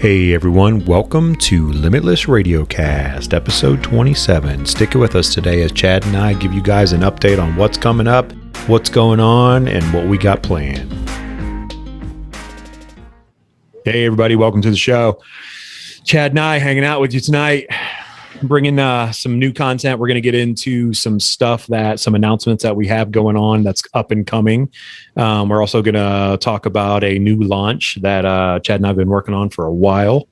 Hey everyone, welcome to LimitLess Radiocast, episode 27. Stick with us today as Chad and I give you guys an update on what's coming up, what's going on, and what we got planned. Hey everybody, welcome to the show. Chad and I hanging out with you tonight, bringing some new content. We're going to get into some announcements that we have going on that's up and coming. We're also going to talk about a new launch that Chad and I have been working on for a while.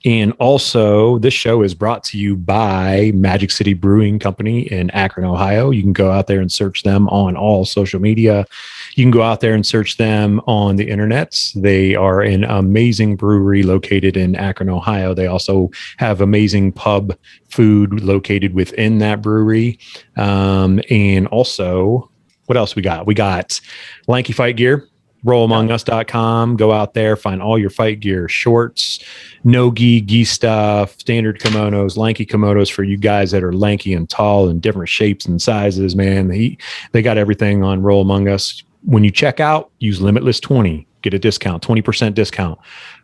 And also, this show is brought to you by Magic City Brewing Company in Akron, Ohio. You can go out there and search them on all social media. You can go out there and search them on the internet. They are an amazing brewery located in Akron, Ohio. They also have amazing pub food located within that brewery. And also, what else we got? We got Lanky Fight Gear. RollAmongUs.com. Go out there, find all your fight gear, shorts, no-gi stuff, standard kimonos, lanky kimonos for you guys that are lanky and tall and different shapes and sizes, man. They got everything on Roll Among Us. When you check out, use LimitLess20. Get a discount, 20% discount.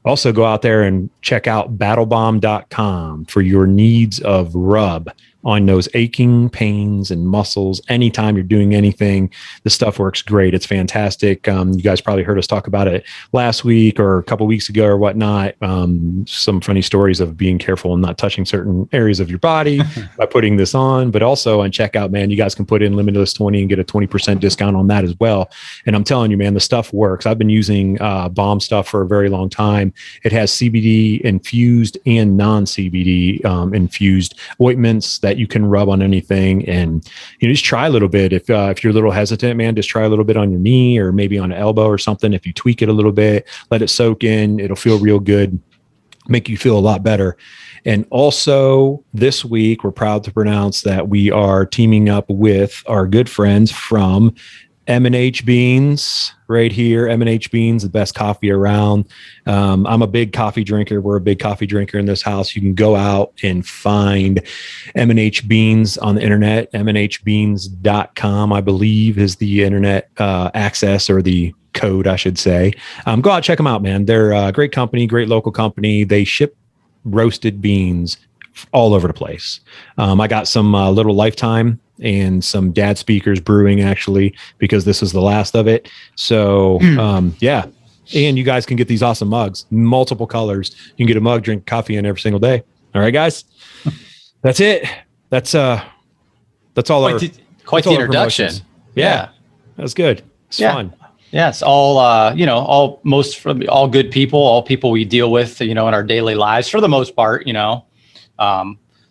Also, go out there and check out battlebomb.com for your needs of rub on those aching pains and muscles. Anytime you're doing anything, the stuff works great. It's fantastic. You guys probably heard us talk about it last week or a couple weeks ago or whatnot. Some funny stories of being careful and not touching certain areas of your body by putting this on. But also on checkout, man, you guys can put in LimitLess20 and get a 20% discount on that as well. And I'm telling you, man, the stuff works. I've been using bomb stuff for a very long time. It has CBD infused and non-CBD infused ointments that you can rub on anything, and you just try a little bit. If you're a little hesitant, man, just try a little bit on your knee or maybe on an elbow or something. If you tweak it a little bit, let it soak in, it'll feel real good, make you feel a lot better. And also this week, we're proud to announce that we are teaming up with our good friends from M&H Beans right here. M&H Beans, the best coffee around. I'm a big coffee drinker. We're a big coffee drinker in this house. You can go out and find M&H Beans on the internet. MNHbeans.com, I believe, is the internet access or the code, I should say. Go out, check them out, man. They're a great company, great local company. They ship roasted beans all over the place. I got some Little Lifetime and some Dad Speakers Brewing, actually, because this is the last of it. So, yeah. And you guys can get these awesome mugs, multiple colors. You can get a mug, drink coffee in every single day. All right, guys. That's it. That's all. Quite the introduction. Yeah. That was good. It's fun. Yeah, it's all all good people, all people we deal with, in our daily lives for the most part.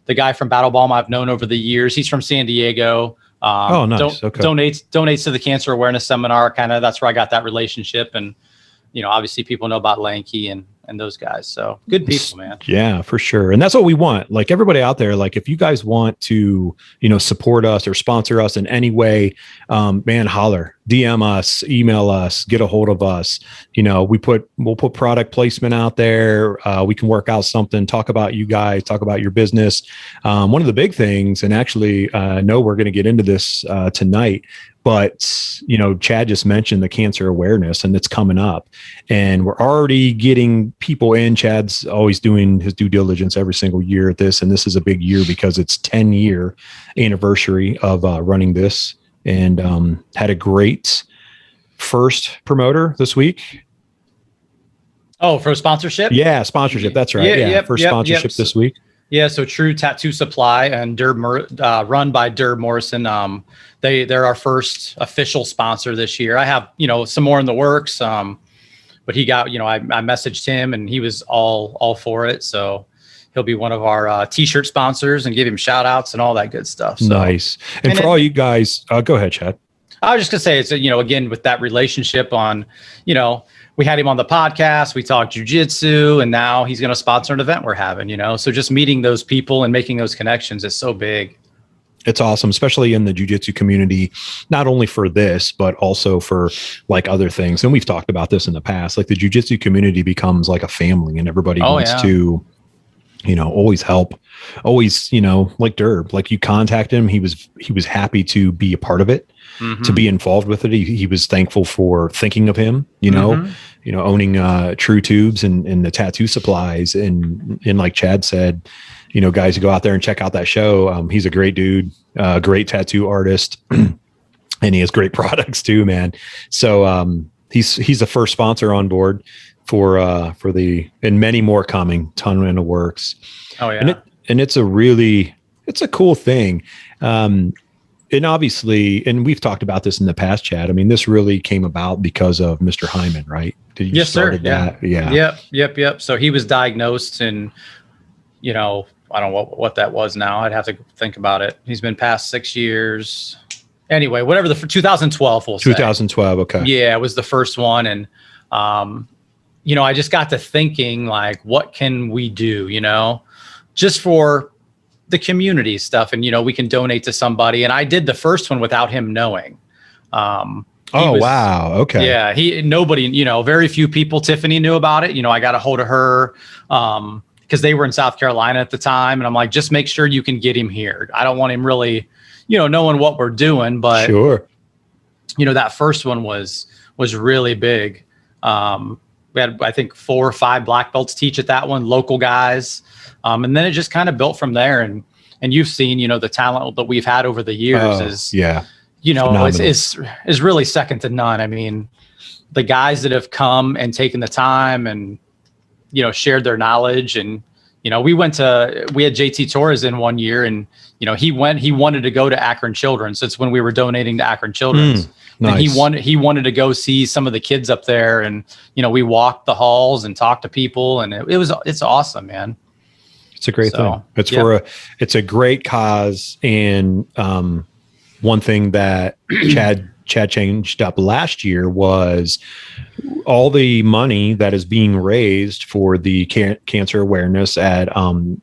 The guy from Battle Bomb I've known over the years. He's from San Diego. Nice. Okay. Donates to the cancer awareness seminar. That's where I got that relationship. And, obviously people know about Lanky and those guys. So good people, man. Yeah, for sure. And that's what we want. Like everybody out there, like if you guys want to, support us or sponsor us in any way, man, holler, DM us, email us, get a hold of us. We'll put product placement out there. We can work out something, talk about you guys, talk about your business. One of the big things, and actually, I know we're going to get into this tonight, but, Chad just mentioned the cancer awareness, and it's coming up, and we're already getting people in. Chad's always doing his due diligence every single year at this, and this is a big year because it's 10-year anniversary of running this, and had a great first promoter this week. Oh, for sponsorship? Yeah, sponsorship. That's right. First sponsorship this week. Yeah, so True Tattoo Supply and run by Derb Morrison. They're our first official sponsor this year. I have some more in the works, but he got I messaged him and he was all for it. So he'll be one of our T-shirt sponsors and give him shout outs and all that good stuff. So. Nice. And for all you guys, go ahead, Chad. I was just gonna say it's again with that relationship on we had him on the podcast, we talked jujitsu, and now he's going to sponsor an event we're having, so just meeting those people and making those connections is so big. It's awesome, especially in the jiu-jitsu community, not only for this, but also for like other things. And we've talked about this in the past, like the jiu-jitsu community becomes like a family and everybody wants to, always help, always, like Derb, like you contact him. He was happy to be a part of it. to be involved with it. He was thankful for thinking of him, owning True Tubes and the tattoo supplies. And like Chad said, guys, go out there and check out that show. He's a great dude, great tattoo artist, and he has great products too, man. So he's the first sponsor on board for and many more coming, ton in the works. Oh yeah. And it's a cool thing. And obviously, and we've talked about this in the past, Chad. I mean, this really came about because of Mr. Hyman, right? Yes, sir. Yeah. Yeah. Yep. So he was diagnosed and, I don't know what that was now. I'd have to think about it. He's been past 6 years. Anyway, whatever 2012 we'll say. 2012. Okay. Yeah, it was the first one. And, I just got to thinking like, what can we do, just for the community stuff. And, we can donate to somebody. And I did the first one without him knowing. Wow. Okay. Yeah. Nobody, very few people, Tiffany knew about it. I got a hold of her, because they were in South Carolina at the time. And I'm like, just make sure you can get him here. I don't want him really, knowing what we're doing, but sure. That first one was really big. We had, I think, 4 or 5 black belts teach at that one, local guys. And then it just kind of built from there. And you've seen, the talent that we've had over the years is really second to none. I mean, the guys that have come and taken the time and, shared their knowledge. And, we had JT Torres in one year, and, he wanted to go to Akron Children's. That's when we were donating to Akron Children's. Nice. And he wanted to go see some of the kids up there. And, we walked the halls and talked to people, and it's awesome, man. It's a great thing. It's a great cause. And one thing that Chad changed up last year was all the money that is being raised for the cancer awareness at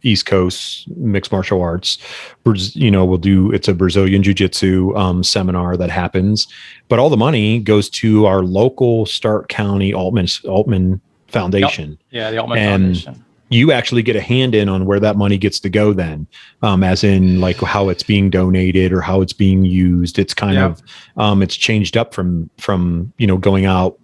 East Coast Mixed Martial Arts. It's a Brazilian Jiu-Jitsu seminar that happens, but all the money goes to our local Stark County Altman Foundation. Yep. Yeah, the Altman Foundation. You actually get a hand in on where that money gets to go then, as in like how it's being donated or how it's being used. It's kind of, it's changed up from going out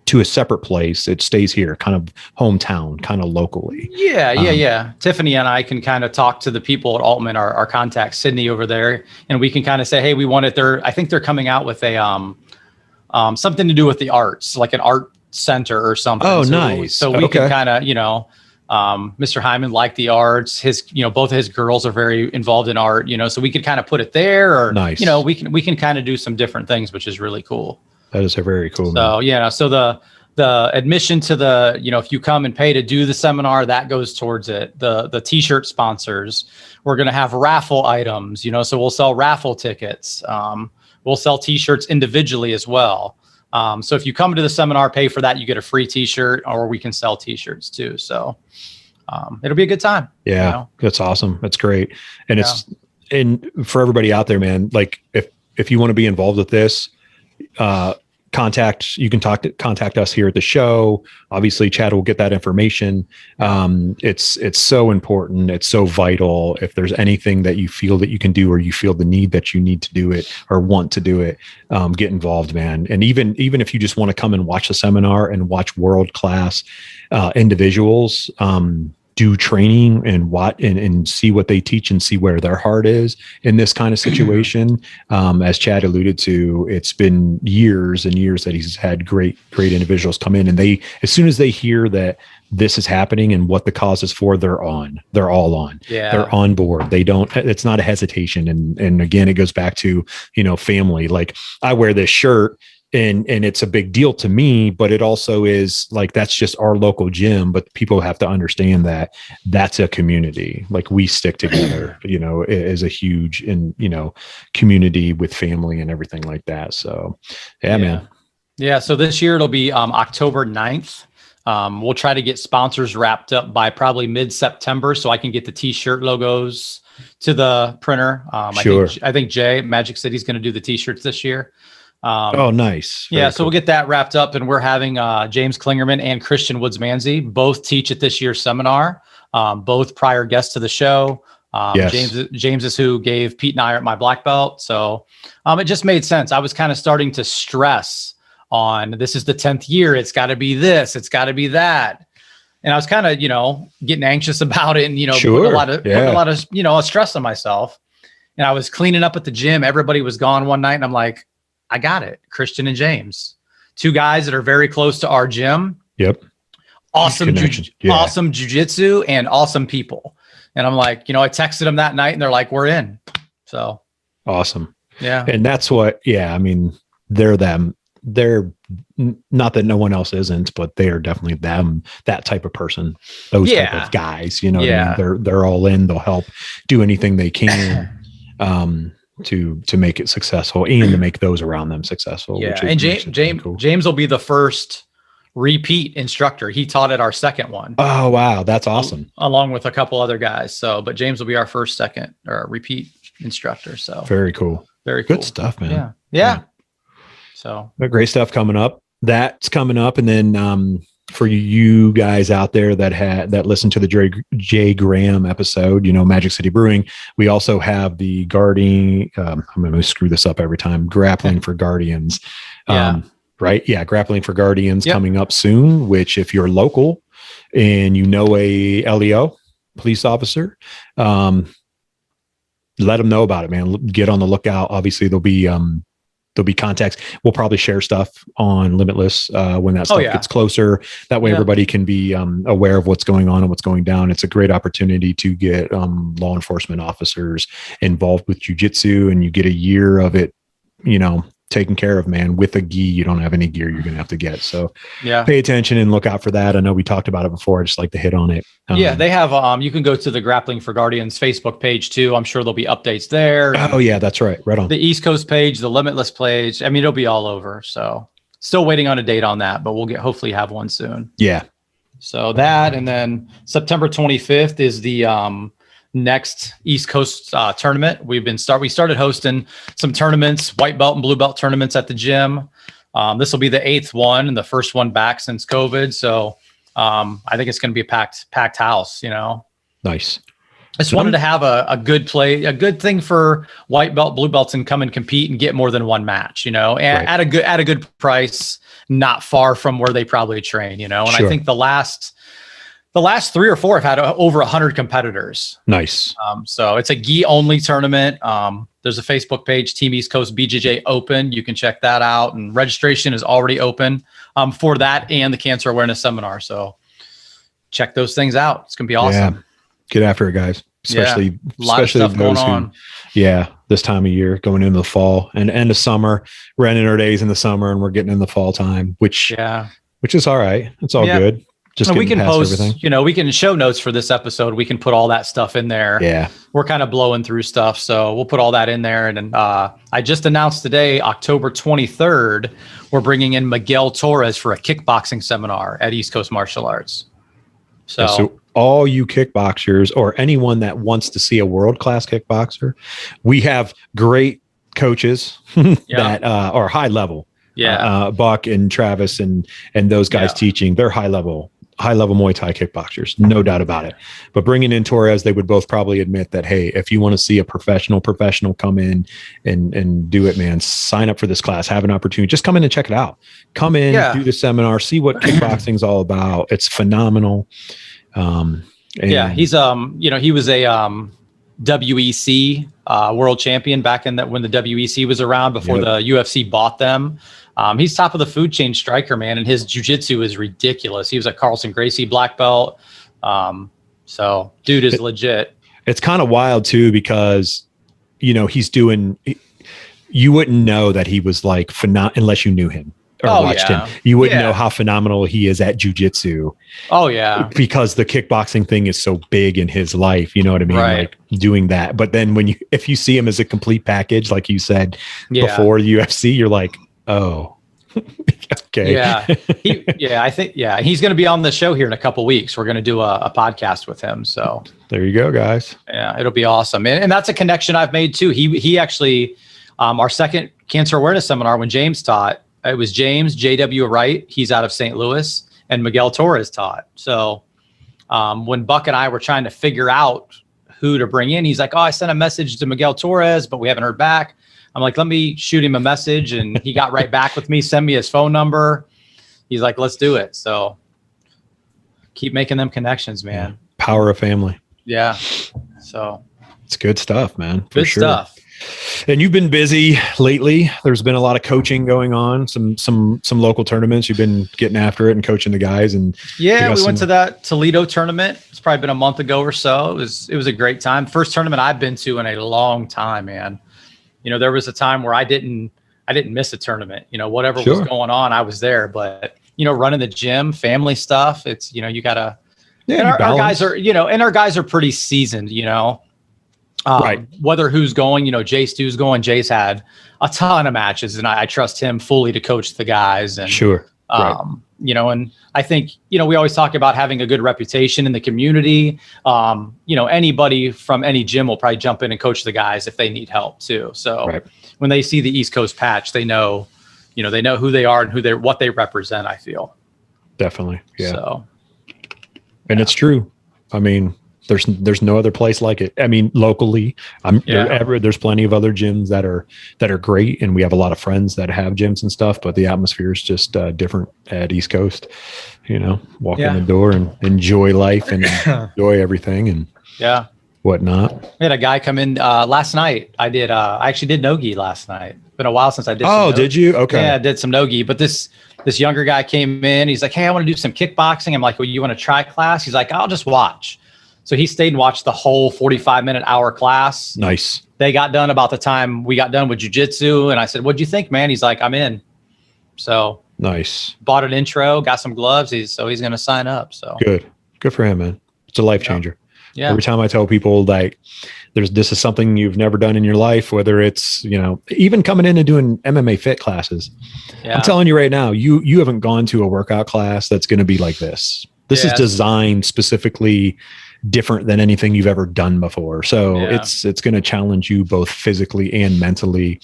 to a separate place. It stays here, kind of hometown, kind of locally. Yeah. Tiffany and I can kind of talk to the people at Altman, our contact, Sydney over there, and we can kind of say, hey, we want it there. I think they're coming out with a something to do with the arts, like an art center or something. Oh, nice. So we can kind of, Mr. Hyman liked the arts. His, both of his girls are very involved in art, so we could kind of put it there, or, nice. We can kind of do some different things, which is really cool. That is very cool. So, so the admission to the, if you come and pay to do the seminar, that goes towards it. The t-shirt sponsors, we're going to have raffle items, so we'll sell raffle tickets. We'll sell t-shirts individually as well. So if you come to the seminar, pay for that, you get a free t-shirt, or we can sell t-shirts too. So it'll be a good time. Yeah, that's awesome. That's great. And and for everybody out there, man, like if you want to be involved with this, you can contact us here at the show. Obviously, Chad will get that information. It's so important. It's so vital. If there's anything that you feel that you can do, or you feel the need that you need to do it or want to do it, get involved, man. And even if you just want to come and watch the seminar and watch world-class individuals do training and see what they teach and see where their heart is in this kind of situation. As Chad alluded to, it's been years and years that he's had great individuals come in, and as soon as they hear that this is happening and what the cause is for, they're all on. Yeah. They're on board. It's not a hesitation. And again, it goes back to, family. Like, I wear this shirt, and it's a big deal to me, but it also is like, that's just our local gym. But people have to understand that that's a community. Like, we stick together, as a huge, community with family and everything like that. So, yeah, man. Yeah. So this year it'll be October 9th. We'll try to get sponsors wrapped up by probably mid-September, so I can get the t-shirt logos to the printer. Sure. I think Jay at Magic City is going to do the t-shirts this year. Nice. Very cool. We'll get that wrapped up, and we're having James Klingerman and Christian Woods-Manzi both teach at this year's seminar, both prior guests to the show. Yes. James is who gave Pete and I my black belt. So it just made sense. I was kind of starting to stress on, this is the 10th year. It's got to be this. It's got to be that. And I was kind of, getting anxious about it and, putting a lot of, stress on myself. And I was cleaning up at the gym. Everybody was gone one night. And I'm like, I got it. Christian and James, 2 guys that are very close to our gym. Yep. Awesome jujitsu and awesome people. And I'm like, I texted them that night and they're like, we're in. So awesome. Yeah. And that's what, I mean, they're them. They're not that no one else isn't, but they are definitely them, that type of person, those type of guys, what I mean? They're all in, they'll help do anything they can, to make it successful and to make those around them successful. Yeah. And James will be the first repeat instructor. He taught at our second one. Oh, wow. That's awesome. Along with a couple other guys. So, but James will be our first, second or repeat instructor. So very cool. Very cool. Good stuff, man. Yeah. So great stuff coming up. That's coming up. And then, for you guys out there that listened to the Jay Graham episode, Magic City Brewing, we also have the Guardian, I'm going to screw this up every time, Grappling for Guardians. Right? Yeah. Grappling for Guardians coming up soon, which if you're local and a LEO police officer, let them know about it, man. Get on the lookout. Obviously there'll be contacts. We'll probably share stuff on Limitless when that stuff gets closer. That way everybody can be aware of what's going on and what's going down. It's a great opportunity to get law enforcement officers involved with jiu-jitsu, and you get a year of it, taken care of, man. With a gi, you don't have any gear you're going to have to get. So pay attention and look out for that. I know we talked about it before. I just like to hit on it. They have, you can go to the Grappling for Guardians Facebook page too. I'm sure there'll be updates there. Oh yeah, that's right. Right on. The East Coast page, the Limitless page. I mean, it'll be all over. So still waiting on a date on that, but we'll hopefully have one soon. Yeah. So that, and then September 25th is the, next East Coast tournament. We started hosting some tournaments, white belt and blue belt tournaments at the gym. This will be the 8th one and the first one back since COVID. So I think it's going to be a packed house, Nice. I just wanted to have a good thing for white belt, blue belts, and come and compete and get more than one match, and at a good price, not far from where they probably train, and I think the last 3 or 4 have had over 100 competitors. Nice. So it's a gi only tournament. There's a Facebook page, Team East Coast BJJ Open. You can check that out. And registration is already open for that and the cancer awareness seminar. So check those things out. It's going to be awesome. Yeah. Get after it, guys. Especially stuff those going on. This time of year, going into the fall and end of summer. We're ending our days in the summer and we're getting in the fall time, which is all right. It's all good. Just we can post everything. We can show notes for this episode. We can put all that stuff in there. Yeah. We're kind of blowing through stuff. So we'll put all that in there. And I just announced today, October 23rd, we're bringing in Miguel Torres for a kickboxing seminar at East Coast Martial Arts. So all you kickboxers or anyone that wants to see a world-class kickboxer, we have great coaches that are high level. Buck and Travis and those guys teaching, they're high level Muay Thai kickboxers, no doubt about it. But bringing in Torres, they would both probably admit that, hey, if you want to see a professional come in and do it, man, sign up for this class, have an opportunity, just come in and check it out. Come in, do the seminar, see what kickboxing is all about. It's phenomenal. He's he was a WEC world champion back in when the WEC was around before the UFC bought them. He's top of the food chain striker, man, and his jiu-jitsu is ridiculous. He was a Carlson Gracie black belt. So dude is legit. It's kind of wild too, because, he's doing, you wouldn't know that he was like unless you knew him or watched him. You wouldn't know how phenomenal he is at jiu-jitsu. Oh yeah. Because the kickboxing thing is so big in his life, you know what I mean? Right. Like doing that. But then if you see him as a complete package, like you said before UFC, you're like, oh, okay. I think he's going to be on the show here in a couple weeks. We're going to do a podcast with him. So there you go, guys. Yeah, it'll be awesome. And that's a connection I've made too. He actually, our second cancer awareness seminar, when James taught, it was James JW Wright. He's out of St. Louis, and Miguel Torres taught. So when Buck and I were trying to figure out who to bring in. He's like, oh, I sent a message to Miguel Torres, but we haven't heard back. I'm like, let me shoot him a message. And he got right back with me, send me his phone number. He's like, let's do it. So keep making them connections, man. Yeah. Power of family. Yeah. So it's good stuff, man. For good sure. stuff. And you've been busy lately. There's been a lot of coaching going on, some local tournaments. You've been getting after it and coaching the guys. And yeah, we went to that Toledo tournament. It's probably been a month ago or so. It was a great time. First tournament I've been to in a long time, man. You know, there was a time where I didn't miss a tournament. You know, whatever was going on, I was there. But, you know, running the gym, family stuff, it's, you know, you gotta, and our guys are, you know, and our guys are pretty seasoned, you know. Right. Whether who's going, you know, Jay Stu's going. Jay's had a ton of matches, and I trust him fully to coach the guys. And sure, you know, and I think, you know, we always talk about having a good reputation in the community. You know, anybody from any gym will probably jump in and coach the guys if they need help too. So when they see the East Coast patch, they know, you know, they know who they are and what they represent. I feel definitely, yeah. So, and it's true. I mean, there's no other place like it. I mean, locally, there's plenty of other gyms that are great, and we have a lot of friends that have gyms and stuff. But the atmosphere is just different at East Coast. You know, walk in the door and enjoy life and enjoy everything and whatnot. We had a guy come in last night. I actually did no-gi last night. It's been a while since I did. Oh, did you? Okay. Yeah, I did some no-gi. But this younger guy came in. He's like, hey, I want to do some kickboxing. I'm like, well, you want to try class? He's like, I'll just watch. So he stayed and watched the whole 45-minute hour class. Nice. They got done about the time we got done with jiu-jitsu. And I said, what'd you think, man? He's like, I'm in. So nice. Bought an intro, got some gloves. He's going to sign up. So good for him, man. It's a life changer. Yeah. Every time I tell people like this is something you've never done in your life, whether it's, you know, even coming in and doing MMA fit classes. Yeah. I'm telling you right now, you haven't gone to a workout class that's going to be like this. This is designed specifically different than anything you've ever done before. So it's going to challenge you both physically and mentally.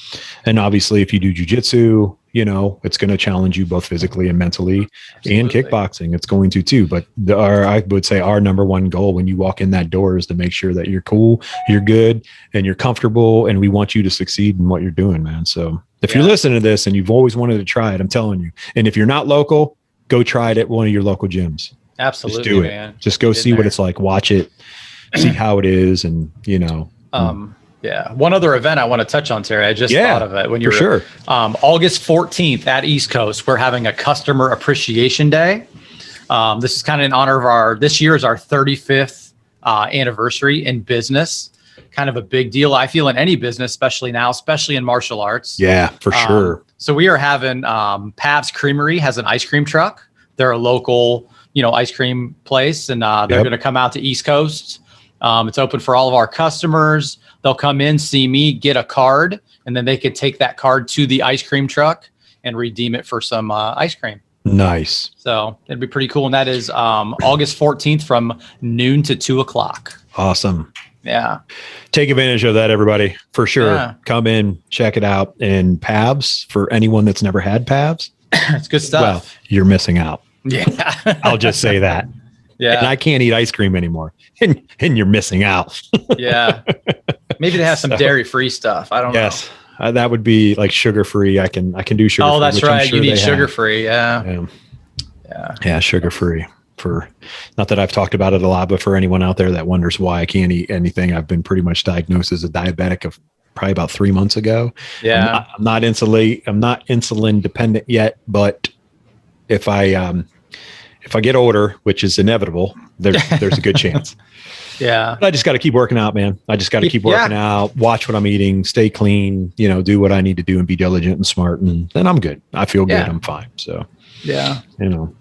And obviously if you do jiu-jitsu, you know, it's going to challenge you both physically and mentally. Absolutely. And kickboxing, it's going to too. But I would say our number one goal when you walk in that door is to make sure that you're cool, you're good, and you're comfortable. And we want you to succeed in what you're doing, man. So if you're listening to this and you've always wanted to try it, I'm telling you. And if you're not local, go try it at one of your local gyms. Absolutely, just do it. Man. Just go see what it's like. Watch it, see how it is, and you know. One other event I want to touch on, Terry. I just thought of it when you're August 14th at East Coast. We're having a customer appreciation day. This is kind of in honor of this year is our 35th anniversary in business. Kind of a big deal, I feel, in any business, especially now, especially in martial arts. Yeah, for sure. So we are having Pav's Creamery has an ice cream truck. They're a local, you know, ice cream place, and they're going to come out to East Coast. It's open for all of our customers. They'll come in, see me, get a card, and then they could take that card to the ice cream truck and redeem it for some ice cream. Nice. So it'd be pretty cool. And that is August 14th from noon to 2:00. Awesome. Yeah. Take advantage of that, everybody, for sure. Yeah. Come in, check it out. And Pavs, for anyone that's never had Pavs, it's good stuff. Well, you're missing out. Yeah. I'll just say that. Yeah. And I can't eat ice cream anymore. And you're missing out. Yeah. Maybe they have some dairy-free stuff. I don't know. Yes. That would be like sugar-free. I can do sugar-free. Oh, that's right. Sure you need sugar-free. Yeah. Yeah. Sugar-free. For not that I've talked about it a lot, but for anyone out there that wonders why I can't eat anything, I've been pretty much diagnosed as a diabetic of probably about 3 months ago. Yeah. I'm not insulin dependent yet, but if I get older, which is inevitable, there's a good chance. Yeah. But I just got to keep working out, man. I just got to keep working out, watch what I'm eating, stay clean, you know, do what I need to do and be diligent and smart. And then I'm good. I feel good. I'm fine. So, yeah, you know.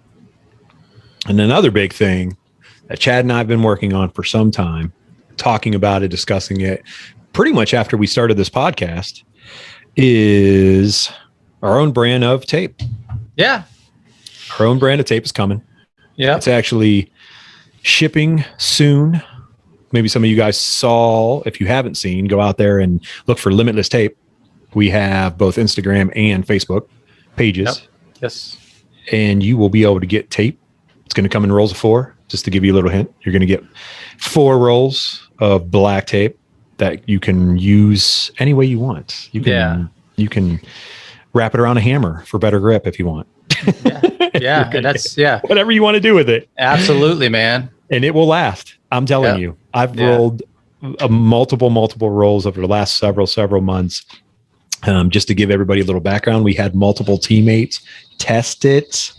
And another big thing that Chad and I have been working on for some time, talking about it, discussing it pretty much after we started this podcast, is our own brand of tape. Yeah. Our own brand of tape is coming. Yeah. It's actually shipping soon. Maybe some of you guys saw, if you haven't seen, go out there and look for LimitLess Tape. We have both Instagram and Facebook pages. Yep. Yes. And you will be able to get tape It's going to come in rolls of 4, just to give you a little hint. You're going to get 4 rolls of black tape that you can use any way you want. You can wrap it around a hammer for better grip if you want. Yeah. That's whatever you want to do with it. Absolutely, man. And it will last. I'm telling you, I've rolled multiple rolls over the last several months. Just to give everybody a little background, we had multiple teammates test it.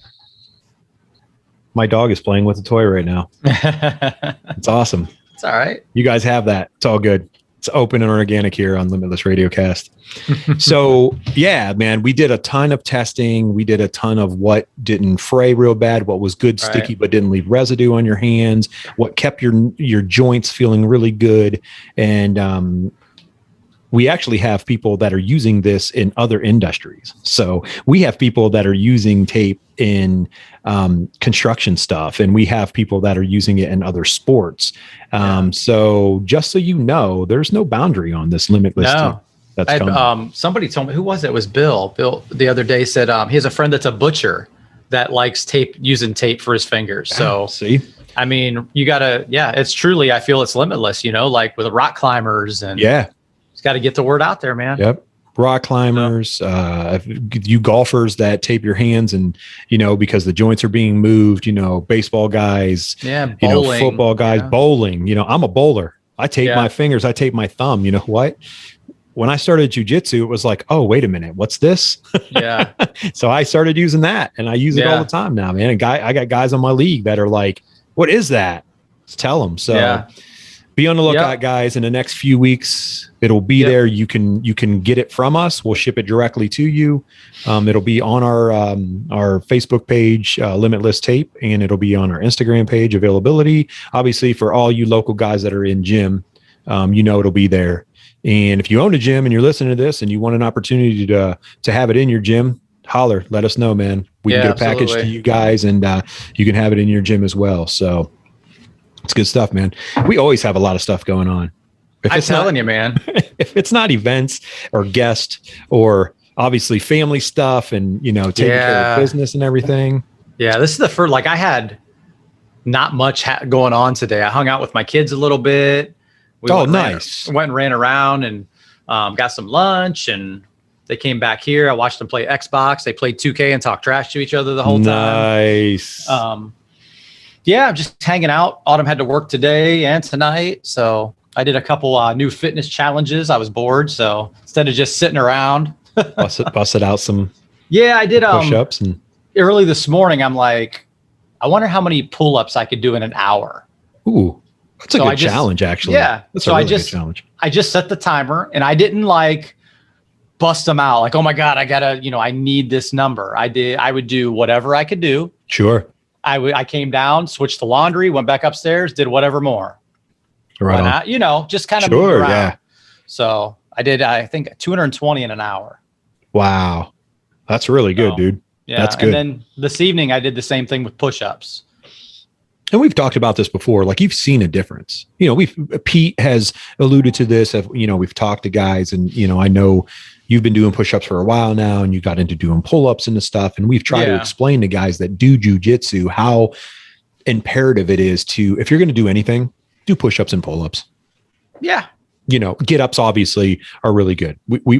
My dog is playing with a toy right now. It's awesome. It's all right. You guys have that. It's all good. It's open and organic here on Limitless Radiocast. So yeah, man, we did a ton of testing. We did a ton of what didn't fray real bad, what was good, sticky, but didn't leave residue on your hands, what kept your joints feeling really good. And we actually have people that are using this in other industries. So we have people that are using tape in construction stuff, and we have people that are using it in other sports. So just so you know, there's no boundary on this limitless tape that's coming. Somebody told me, who was it? It was Bill. Bill the other day said he has a friend that's a butcher that likes using tape for his fingers. So see, I mean, you gotta, it's truly, I feel it's limitless, like with rock climbers and got to get the word out there, man. Yep. Rock climbers, you golfers that tape your hands and, because the joints are being moved, baseball guys, bowling, football guys, bowling, I'm a bowler. I tape my fingers. I tape my thumb. You know what? When I started jujitsu, it was like, oh, wait a minute. What's this? Yeah. So I started using that and I use it all the time now, man. And I got guys on my league that are like, what is that? Let's tell them. So be on the lookout, guys. In the next few weeks, it'll be there. You can get it from us. We'll ship it directly to you. It'll be on our Facebook page, Limitless Tape, and it'll be on our Instagram page, availability. Obviously, for all you local guys that are in gym, it'll be there. And if you own a gym and you're listening to this and you want an opportunity to have it in your gym, holler, let us know, man. We can get a package to you guys, and you can have it in your gym as well. So it's good stuff, man. We always have a lot of stuff going on. I'm telling you, man. If it's not events or guests or obviously family stuff and, taking care of business and everything. Yeah, this is the first, I had not much going on today. I hung out with my kids a little bit. Nice. Went and ran around and got some lunch, and they came back here. I watched them play Xbox. They played 2K and talked trash to each other the whole time. Nice. I'm just hanging out. Autumn had to work today and tonight, so I did a couple new fitness challenges. I was bored, so instead of just sitting around, busted out some. Yeah, I did push-ups and early this morning. I'm like, I wonder how many pull-ups I could do in an hour. Ooh, that's a good challenge, actually. Yeah, that's a really good challenge. I just set the timer, and I didn't bust them out. Like, oh my God, I gotta, I need this number. I would do whatever I could do. Sure. I came down, switched to laundry, went back upstairs, did whatever more. Right. Just kind of move around. Yeah. So I did, I think 220 in an hour. Wow. That's really good, dude. Yeah. That's good. And then this evening I did the same thing with push-ups. And we've talked about this before. You've seen a difference. Pete has alluded to this. We've talked to guys, and I know you've been doing push-ups for a while now, and you got into doing pull-ups and stuff. And we've tried to explain to guys that do jujitsu how imperative it is to, if you're going to do anything, do push-ups and pull-ups. Yeah. Get-ups obviously are really good. We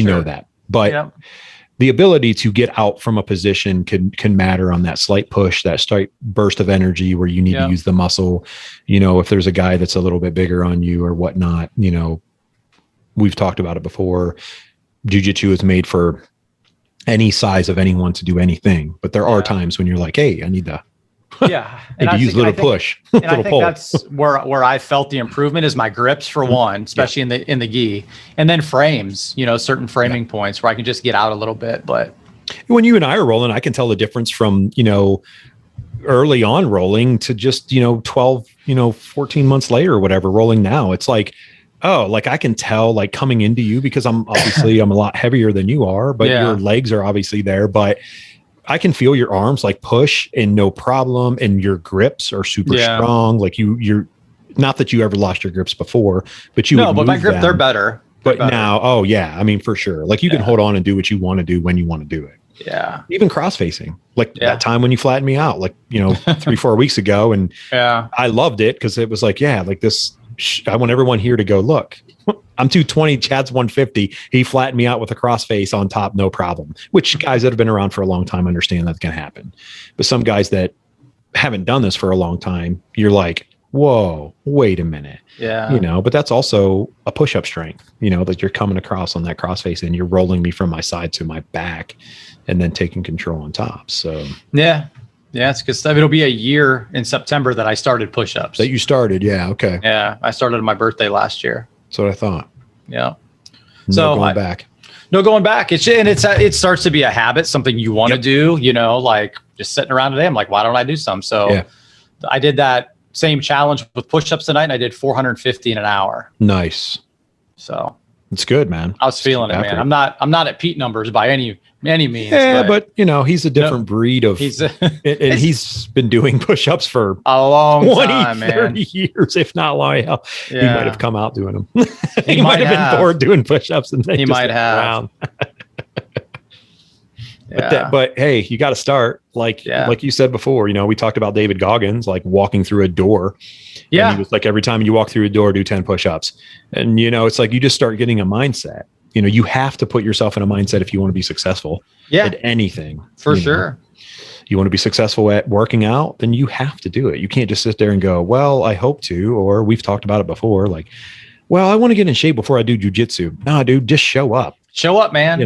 know that, but the ability to get out from a position can matter on that slight push, that slight burst of energy where you need to use the muscle. If there's a guy that's a little bit bigger on you or whatnot, we've talked about it before. Jiu-jitsu is made for any size of anyone to do anything, but there are times when you're like, hey, I need to use a little push. And I think that's where I felt the improvement is my grips for one, especially in the gi, and then frames, certain framing points where I can just get out a little bit. But when you and I are rolling, I can tell the difference from, early on rolling to just, 12, 14 months later or whatever, rolling now. It's like, I can tell coming into you, because I'm a lot heavier than you are, but your legs are obviously there, but I can feel your arms push and no problem. And your grips are super strong. You're not that you ever lost your grips before, but my grip, they're better. But now, I mean, for sure. You can hold on and do what you want to do when you want to do it. Yeah. Even cross facing, like Yeah. that time when you flattened me out, like, 3-4 weeks ago. And Yeah. I loved it because it was like, yeah, like this, I want everyone here to go, look, I'm 220, Chad's 150. He flattened me out with a cross face on top, no problem. Which guys that have been around for a long time understand that's going to happen. But some guys that haven't done this for a long time, you're like, whoa, wait a minute. Yeah. But that's also a push-up strength, that you're coming across on that cross face and you're rolling me from my side to my back and then taking control on top. So yeah, it's because it'll be a year in September that I started push-ups. that you started. Yeah. Okay. Yeah. I started on my birthday last year. That's what I thought. Yeah. No going back. No going back. It starts to be a habit, something you want to do, like just sitting around today. I'm like, why don't I do some? So I did that same challenge with push-ups tonight and I did 450 in an hour. Nice. So it's good, man. I was feeling it, man. I'm not at Pete numbers by any means. Yeah, but he's a different breed of, and he's been doing push-ups for a long 20, time, 30 man. years, if not long. He might have come out doing them. he might have been bored doing push-ups, and he might have. But hey, you got to start like you said before. We talked about David Goggins, like walking through a door. Yeah, and he was like, every time you walk through a door, do 10 push-ups, and it's like you just start getting a mindset. You have to put yourself in a mindset if you want to be successful at anything. For sure. You want to be successful at working out, then you have to do it. You can't just sit there and go, well, I hope to, or we've talked about it before. Like, well, I want to get in shape before I do jujitsu. No, dude, just show up. Show up, man.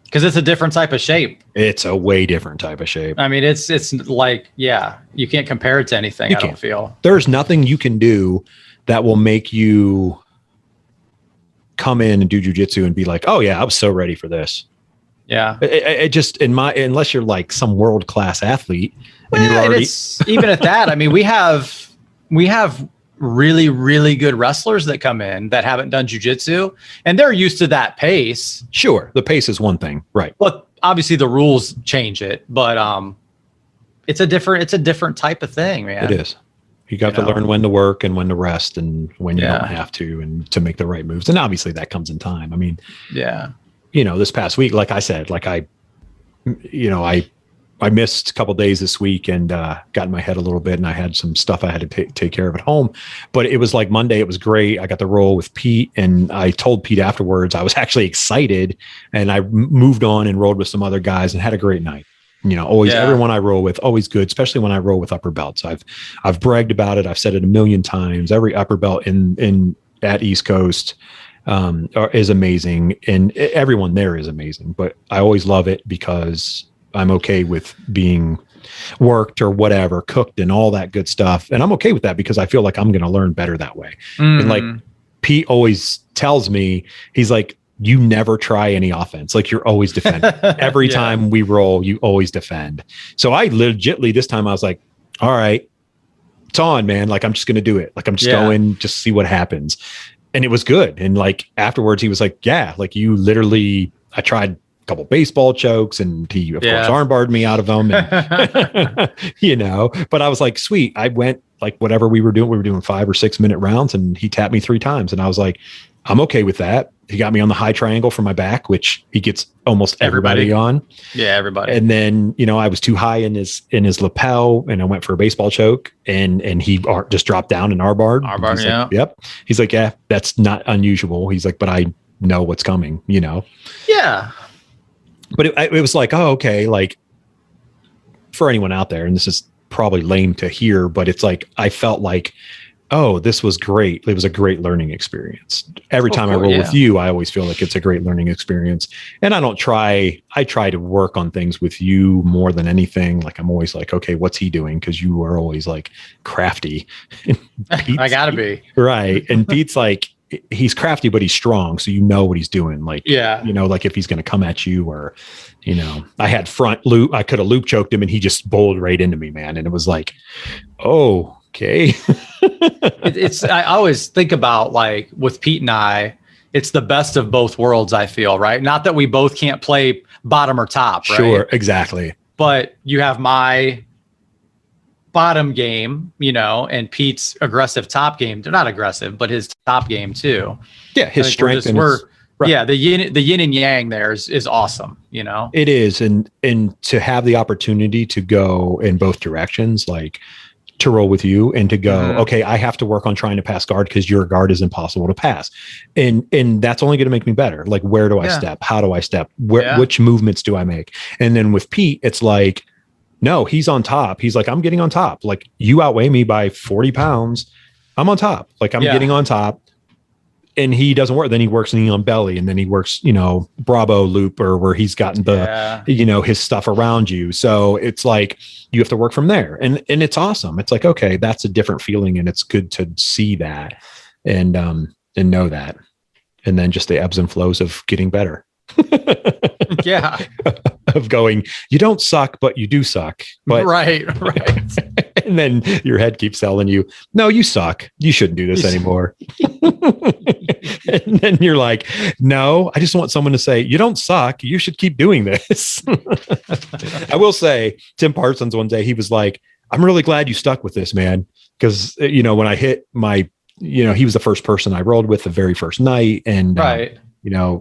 Because it's a different type of shape. It's a way different type of shape. I mean, it's like, you can't compare it to anything. I don't feel. There's nothing you can do that will make you come in and do jujitsu and be like, oh yeah, I was so ready for this. Yeah. It just unless you're like some world-class athlete and you're already even at that. I mean, we have really, really good wrestlers that come in that haven't done jujitsu and they're used to that pace. Sure. The pace is one thing. Right. But obviously the rules change it, but it's a different type of thing, man. It is. You got to learn when to work and when to rest and when you don't have to, and to make the right moves. And obviously that comes in time. I mean, this past week, like I said, like I missed a couple of days this week and got in my head a little bit, and I had some stuff I had to take care of at home. But it was like Monday, it was great. I got to roll with Pete, and I told Pete afterwards I was actually excited, and I moved on and rolled with some other guys and had a great night. Always everyone I roll with, always good, especially when I roll with upper belts. I've bragged about it. I've said it a million times. Every upper belt in at East Coast is amazing, and everyone there is amazing. But I always love it because I'm okay with being worked or whatever, cooked and all that good stuff. And I'm okay with that because I feel like I'm going to learn better that way. And like Pete always tells me, he's like, you never try any offense. Like you're always defending. Every time we roll, you always defend. So I legitly, this time I was like, all right, it's on, man. Like, I'm just going to do it. Like, I'm just going, just see what happens. And it was good. And like afterwards he was like, yeah, like you literally, I tried a couple baseball chokes and he of course armbarred me out of them. And, but I was like, sweet. I went like whatever we were doing 5 or 6 minute rounds, and he tapped me 3 times. And I was like, I'm okay with that. He got me on the high triangle for my back, which he gets almost everybody on. Yeah, everybody. And then, I was too high in his lapel, and I went for a baseball choke, and he just dropped down and armbarred. Armbar, yeah. Like, yep. He's like, yeah, that's not unusual. He's like, but I know what's coming, Yeah. But it was like, oh, okay. Like for anyone out there, and this is probably lame to hear, but it's like, I felt like, oh, this was great. It was a great learning experience. Every time I roll with you, I always feel like it's a great learning experience. And I try to work on things with you more than anything. Like I'm always like, okay, what's he doing? Because you are always like crafty. I gotta be. Right. And Pete's like, he's crafty, but he's strong. So what he's doing. Like, like if he's going to come at you, or, I had front loop, I could have loop choked him and he just bowled right into me, man. And it was like, oh, okay. I always think about like with Pete and I, it's the best of both worlds, I feel, right? Not that we both can't play bottom or top, right? Sure, exactly. But you have my bottom game, and Pete's aggressive top game. They're not aggressive, but his top game too. Yeah, his strength. Right. Yeah, the yin and yang there is awesome, you know. It is, and to have the opportunity to go in both directions, like to roll with you and to go, okay, I have to work on trying to pass guard because your guard is impossible to pass, and that's only going to make me better. Like, where do I step? How do I step? Which movements do I make? And then with Pete, it's like, no, he's on top. He's like, I'm getting on top. Like, you outweigh me by 40 pounds. I'm on top. Like, I'm getting on top. And he doesn't work. Then he works knee on belly, and then he works, Bravo loop, or where he's gotten the, his stuff around you. So it's like you have to work from there, and it's awesome. It's like, okay, that's a different feeling, and it's good to see that and know that, and then just the ebbs and flows of getting better. Yeah, of going, you don't suck, but you do suck. But right. And then your head keeps telling you, no, you suck. You shouldn't do this anymore. And then you're like, no, I just want someone to say, you don't suck. You should keep doing this. I will say, Tim Parsons one day, he was like, I'm really glad you stuck with this, man. Because, when I hit my, he was the first person I rolled with the very first night. And,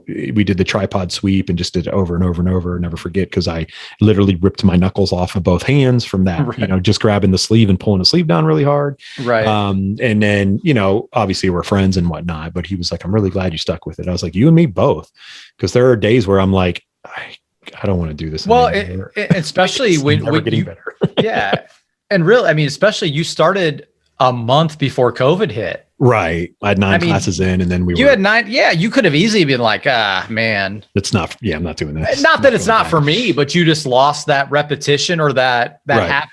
we did the tripod sweep and just did it over and over and over. Never forget, because I literally ripped my knuckles off of both hands from that, just grabbing the sleeve and pulling the sleeve down really hard. Right. And then, obviously we're friends and whatnot, but he was like, I'm really glad you stuck with it. I was like, you and me both. Because there are days where I'm like, I don't want to do this. Well, especially when getting better. Yeah. And really, especially you started a month before COVID hit. Right. I had 9 classes in, and then you had 9. Yeah. You could have easily been like, man, it's not, I'm not doing that. Not that it's not for me, but you just lost that repetition or that habit.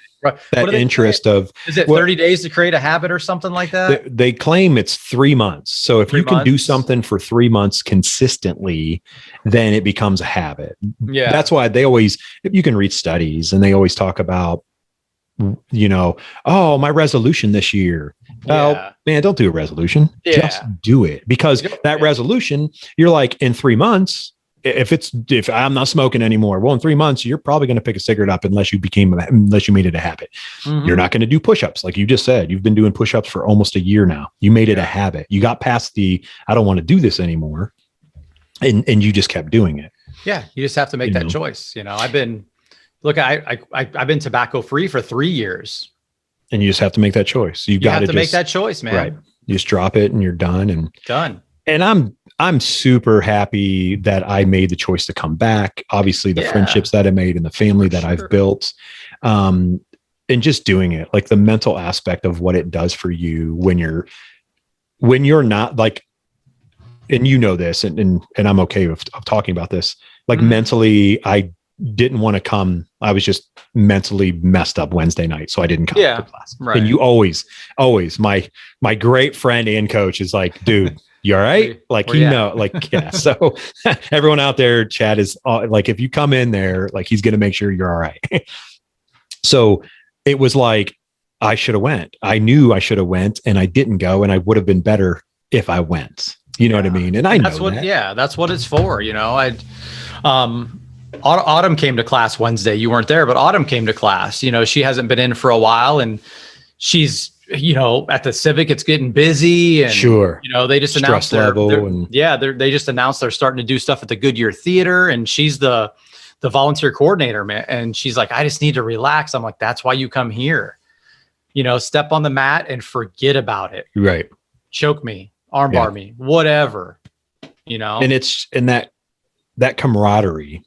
That interest of, is it 30 days to create a habit or something like that? They claim it's 3 months. So if you can do something for 3 months consistently, then it becomes a habit. Yeah. That's why you can read studies, and they always talk about, my resolution this year. Oh man, don't do a resolution. Just do it, because that resolution, you're like, in 3 months, if I'm not smoking anymore, well, in 3 months, you're probably going to pick a cigarette up unless you made it a habit. You're not going to do push-ups. Like you just said, you've been doing push-ups for almost a year now. You made it a habit. You got past the, I don't want to do this anymore. And you just kept doing it. Yeah. You just have to make that choice. I've been tobacco free for 3 years. And you just have to make that choice. You got to make that choice, man. Right. You just drop it and you're done. And I'm super happy that I made the choice to come back. Obviously, the friendships that I made and the family that I've built, and just doing it, like the mental aspect of what it does for you when you're not like, and this, and I'm okay with talking about this. Like mentally, I didn't want to come. I was just mentally messed up Wednesday night, so I didn't come to class. Right. And you always, my great friend and coach is like, dude, you all right? Like, So everyone out there, Chad is like, if you come in there, like, he's going to make sure you're all right. So it was like, I should have went. I knew I should have went, and I didn't go, and I would have been better if I went. You know what I mean? And that's what it's for. Autumn came to class Wednesday. You weren't there, but Autumn came to class. She hasn't been in for a while, and she's, at the Civic, it's getting busy, and they just announced they just announced they're starting to do stuff at the Goodyear Theater, and she's the volunteer coordinator, man. And she's like, I just need to relax. I'm like, that's why you come here, step on the mat and forget about it. Right. Choke me, armbar me, whatever, and it's in that camaraderie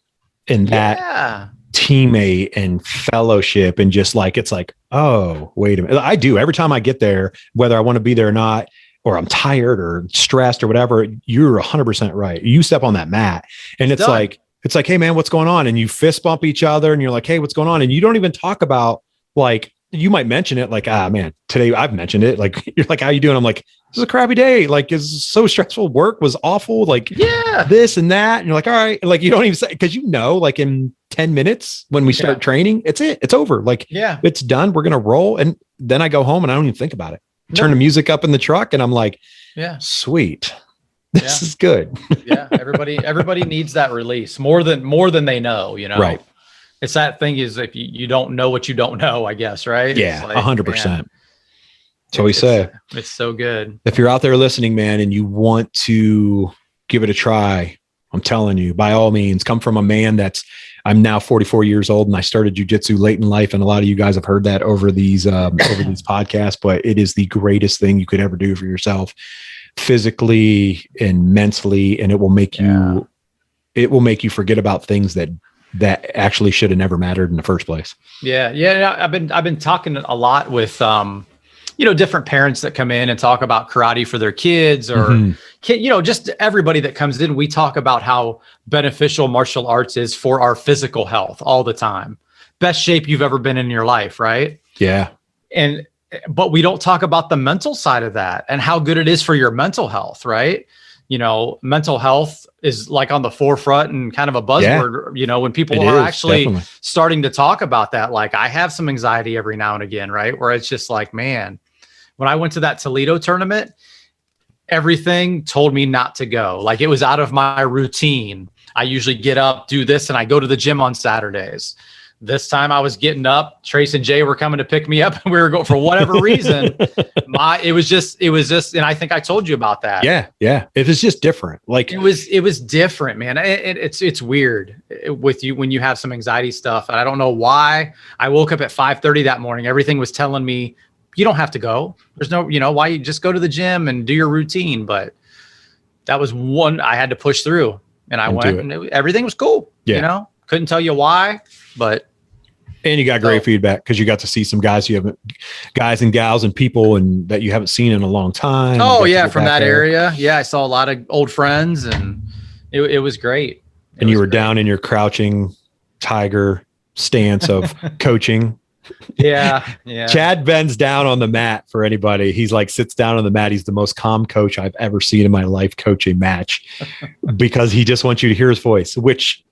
and that teammate and fellowship, and just like, it's like, oh, wait a minute. I do every time I get there, whether I want to be there or not, or I'm tired or stressed or whatever. You're 100% right. You step on that mat, and it's like, hey man, what's going on? And you fist bump each other, and you're like, hey, what's going on? And you don't even talk about, like, you might mention it, like, man, today I've mentioned it. Like, you're like, how you doing? I'm like, this is a crappy day. Like, it's so stressful. Work was awful. Like, this and that. And you're like, all right. Like, you don't even say, because like in 10 minutes when we start training, it's over. Like, it's done. We're going to roll. And then I go home and I don't even think about it. Turn the music up in the truck, and I'm like, sweet. This is good. Everybody needs that release more than they know, Right. It's that thing is, if you don't know what you don't know, I guess, right? Yeah, 100%. So we say it's so good. If you're out there listening, man, and you want to give it a try. I'm telling you, by all means, come from a man I'm now 44 years old and I started jujitsu late in life. And a lot of you guys have heard that over these podcasts, but it is the greatest thing you could ever do for yourself physically and mentally. And it will make you forget about things that actually should have never mattered in the first place. Yeah. Yeah. I've been talking a lot with, different parents that come in and talk about karate for their kids or, just everybody that comes in. We talk about how beneficial martial arts is for our physical health all the time. Best shape you've ever been in your life. Right. Yeah. But we don't talk about the mental side of that and how good it is for your mental health. Right. Mental health is like on the forefront and kind of a buzzword, when people are actually starting to talk about that. Like I have some anxiety every now and again, right? Where it's just like, man, when I went to that Toledo tournament, everything told me not to go. Like it was out of my routine. I usually get up, do this, and I go to the gym on Saturdays. This time I was getting up, Trace and Jay were coming to pick me up and we were going for whatever reason. It was just, and I think I told you about that. Yeah. Yeah. It was just different. Like it was different, man. It's weird with you when you have some anxiety stuff. And I don't know why. I woke up at 5:30 that morning. Everything was telling me, you don't have to go. There's no, why you just go to the gym and do your routine. But that was one I had to push through and I went and everything was cool. Yeah. Couldn't tell you why, but. And you got great feedback because you got to see some guys guys and gals and people and that you haven't seen in a long time. Oh yeah. From that area. Yeah. I saw a lot of old friends and it was great. And you were down in your crouching tiger stance of coaching. Yeah. Chad bends down on the mat for anybody. He's like sits down on the mat. He's the most calm coach I've ever seen in my life coach a match because he just wants you to hear his voice, which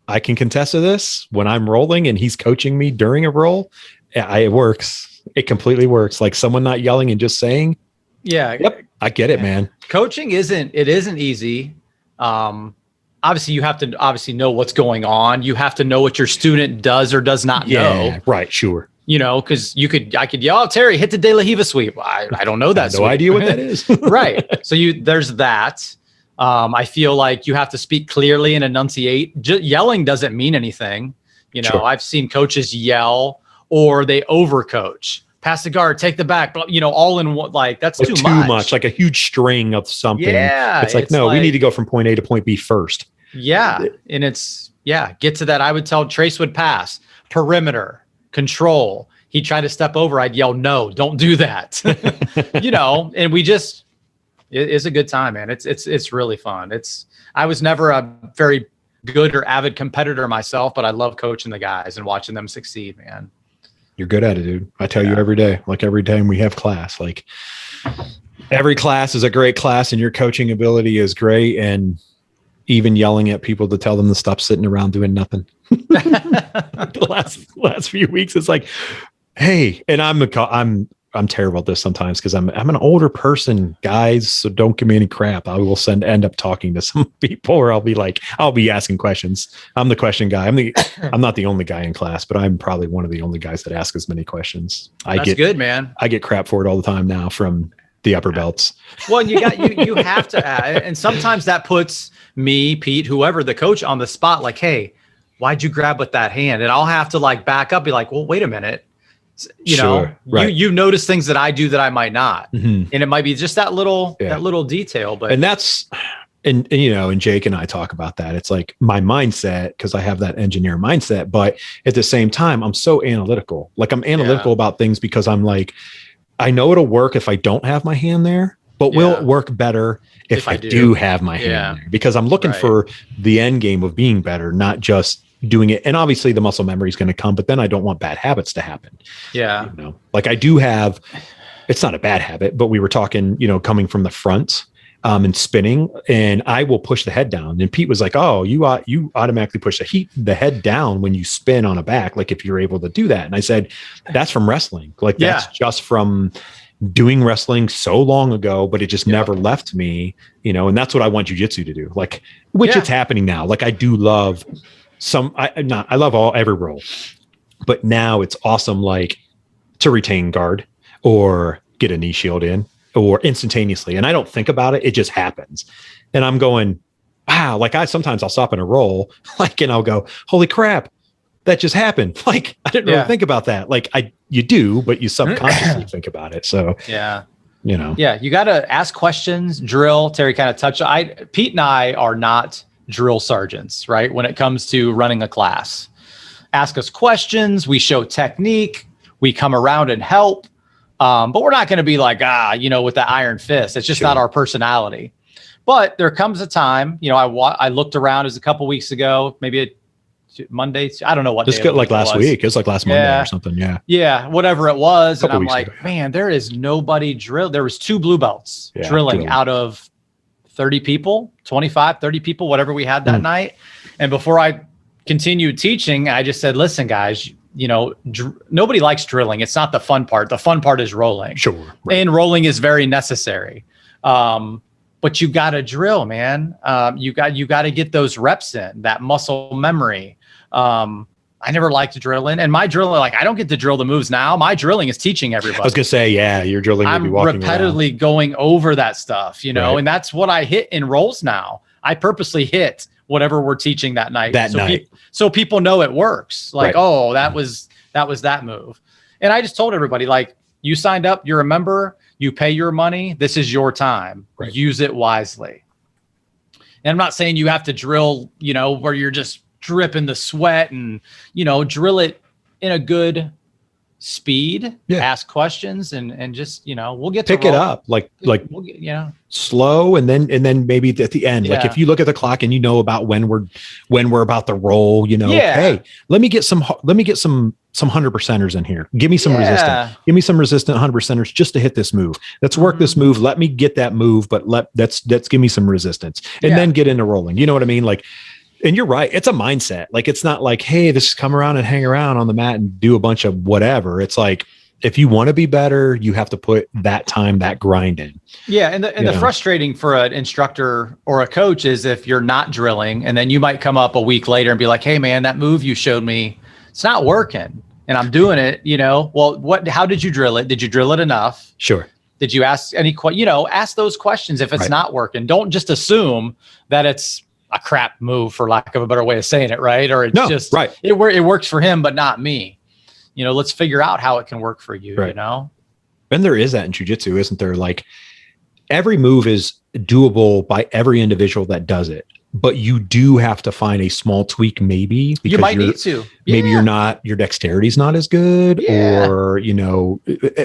I can contest to this. When I'm rolling and he's coaching me during a roll, it works. It completely works. Like someone not yelling and just saying, yeah, yep, I get it, man. Coaching isn't easy. Obviously you have to know what's going on. You have to know what your student does or does not know. Right. Sure. Cause I could yell, oh, Terry, hit the De La Hiva sweep. I don't know that. No idea what that is. Right. So there's that. I feel like you have to speak clearly and enunciate. Yelling doesn't mean anything. Sure. I've seen coaches yell or they overcoach. Pass the guard, take the back, all in one. Like that's too much. Like a huge string of something. Yeah. It's like, no, we need to go from point A to point B first. Yeah. And get to that. I would tell Trace would pass perimeter control. He'd try to step over. I'd yell, no, don't do that. And we just, it's a good time, man. It's really fun. I was never a very good or avid competitor myself, but I love coaching the guys and watching them succeed, man. You're good at it, dude. I tell you every day, like every time we have class, like every class is a great class and your coaching ability is great. And even yelling at people to tell them to stop sitting around doing nothing. The last few weeks, it's like, hey, and I'm terrible at this sometimes because I'm an older person, guys. So don't give me any crap. I will end up talking to some people, or I'll be asking questions. I'm the question guy. I'm not the only guy in class, but I'm probably one of the only guys that ask as many questions. That's good, man. I get crap for it all the time now from the upper belts. Well, you have to add, and sometimes that puts me, Pete, whoever the coach on the spot. Like, hey, why'd you grab with that hand? And I'll have to like back up, be like, well, wait a minute. Right. You notice things that I do that I might not. Mm-hmm. And it might be just that little detail, but and Jake and I talk about that. It's like my mindset, because I have that engineer mindset, but at the same time, I'm so analytical. Like I'm analytical about things because I'm like, I know it'll work if I don't have my hand there, but will it work better if I do have my hand there? Because I'm looking for the end game of being better, not just doing it. And obviously the muscle memory is going to come, but then I don't want bad habits to happen. Yeah. Like I do have, it's not a bad habit, but we were talking, coming from the front and spinning, and I will push the head down. And Pete was like, oh, you automatically push the head down when you spin on a back. Like if you're able to do that. And I said, that's from wrestling. Like that's just from doing wrestling so long ago, but it just never left me, and that's what I want jujitsu to do. Like, which it's happening now. Like I do love I love every role, but now it's awesome. Like to retain guard or get a knee shield in or instantaneously. And I don't think about it. It just happens. And I'm going, wow. Like sometimes I'll stop in a roll, like, and I'll go, holy crap, that just happened. Like, I didn't really think about that. Like you do, but you subconsciously think about it. So yeah. You got to ask questions, drill. Terry kind of touched. Pete and I are not drill sergeants, right? When it comes to running a class, ask us questions. We show technique. We come around and help. But we're not going to be like, with the iron fist. It's just not our personality. But there comes a time, I looked around, it was a couple weeks ago, maybe Monday. I don't know what. Just like last week. It was like last Monday or something. Yeah. Yeah. Whatever it was. And I'm like, man, there is nobody drill. There was 2 blue belts drilling out of 30 people, 25, 30 people, whatever we had that night. And before I continued teaching, I just said, listen, guys, nobody likes drilling. It's not the fun part. The fun part is rolling. Sure. Right. And rolling is very necessary. But you got to drill, man. You got to get those reps in, that muscle memory. I never liked drilling, and my drilling, I don't get to drill the moves now. My drilling is teaching everybody. I was gonna say, you're drilling. I'm repetitively going over that stuff, and that's what I hit in rolls now. I purposely hit whatever we're teaching that night. So people know it works. Oh, that was that move. And I just told everybody, you signed up, you're a member, you pay your money. This is your time. Right. Use it wisely. And I'm not saying you have to drill, where you're just dripping the sweat and, drill it in a good speed, ask questions and just, we'll get to pick it up we'll get, slow. And then maybe at the end, if you look at the clock and about when we're about to roll, hey, let me get some 100%ers in here. Give me some resistant. Give me some resistant 100%ers just to hit this move. Let's work this move. Let me get that move, but let's give me some resistance and then get into rolling. You know what I mean? And you're right. It's a mindset. It's not like, hey, this is come around and hang around on the mat and do a bunch of whatever. It's like, if you want to be better, you have to put that time, that grind in. Yeah. And the frustrating for an instructor or a coach is if you're not drilling and then you might come up a week later and be like, hey man, that move you showed me, it's not working and I'm doing it, well, how did you drill it? Did you drill it enough? Sure. Did you ask ask those questions if it's not working. Don't just assume that it's a crap move, for lack of a better way of saying it, right? Or it's it works for him, but not me. Let's figure out how it can work for you, And there is that in jiu-jitsu, isn't there? Every move is doable by every individual that does it, but you do have to find a small tweak, maybe. Because you might need to. Maybe your dexterity's not as good or,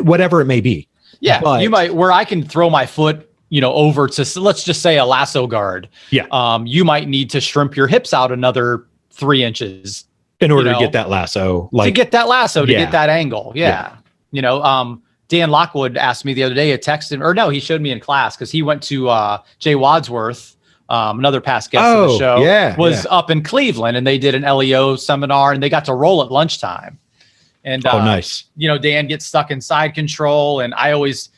whatever it may be. Yeah, but you might, where I can throw my foot over to, let's just say a lasso guard. Yeah. You might need to shrimp your hips out another 3 inches in order to get that lasso, to get that angle. Yeah. Dan Lockwood asked me the other day, he showed me in class because he went to Jay Wadsworth, another past guest of the show, was up in Cleveland and they did an LEO seminar and they got to roll at lunchtime. And nice. Dan gets stuck in side control and I always,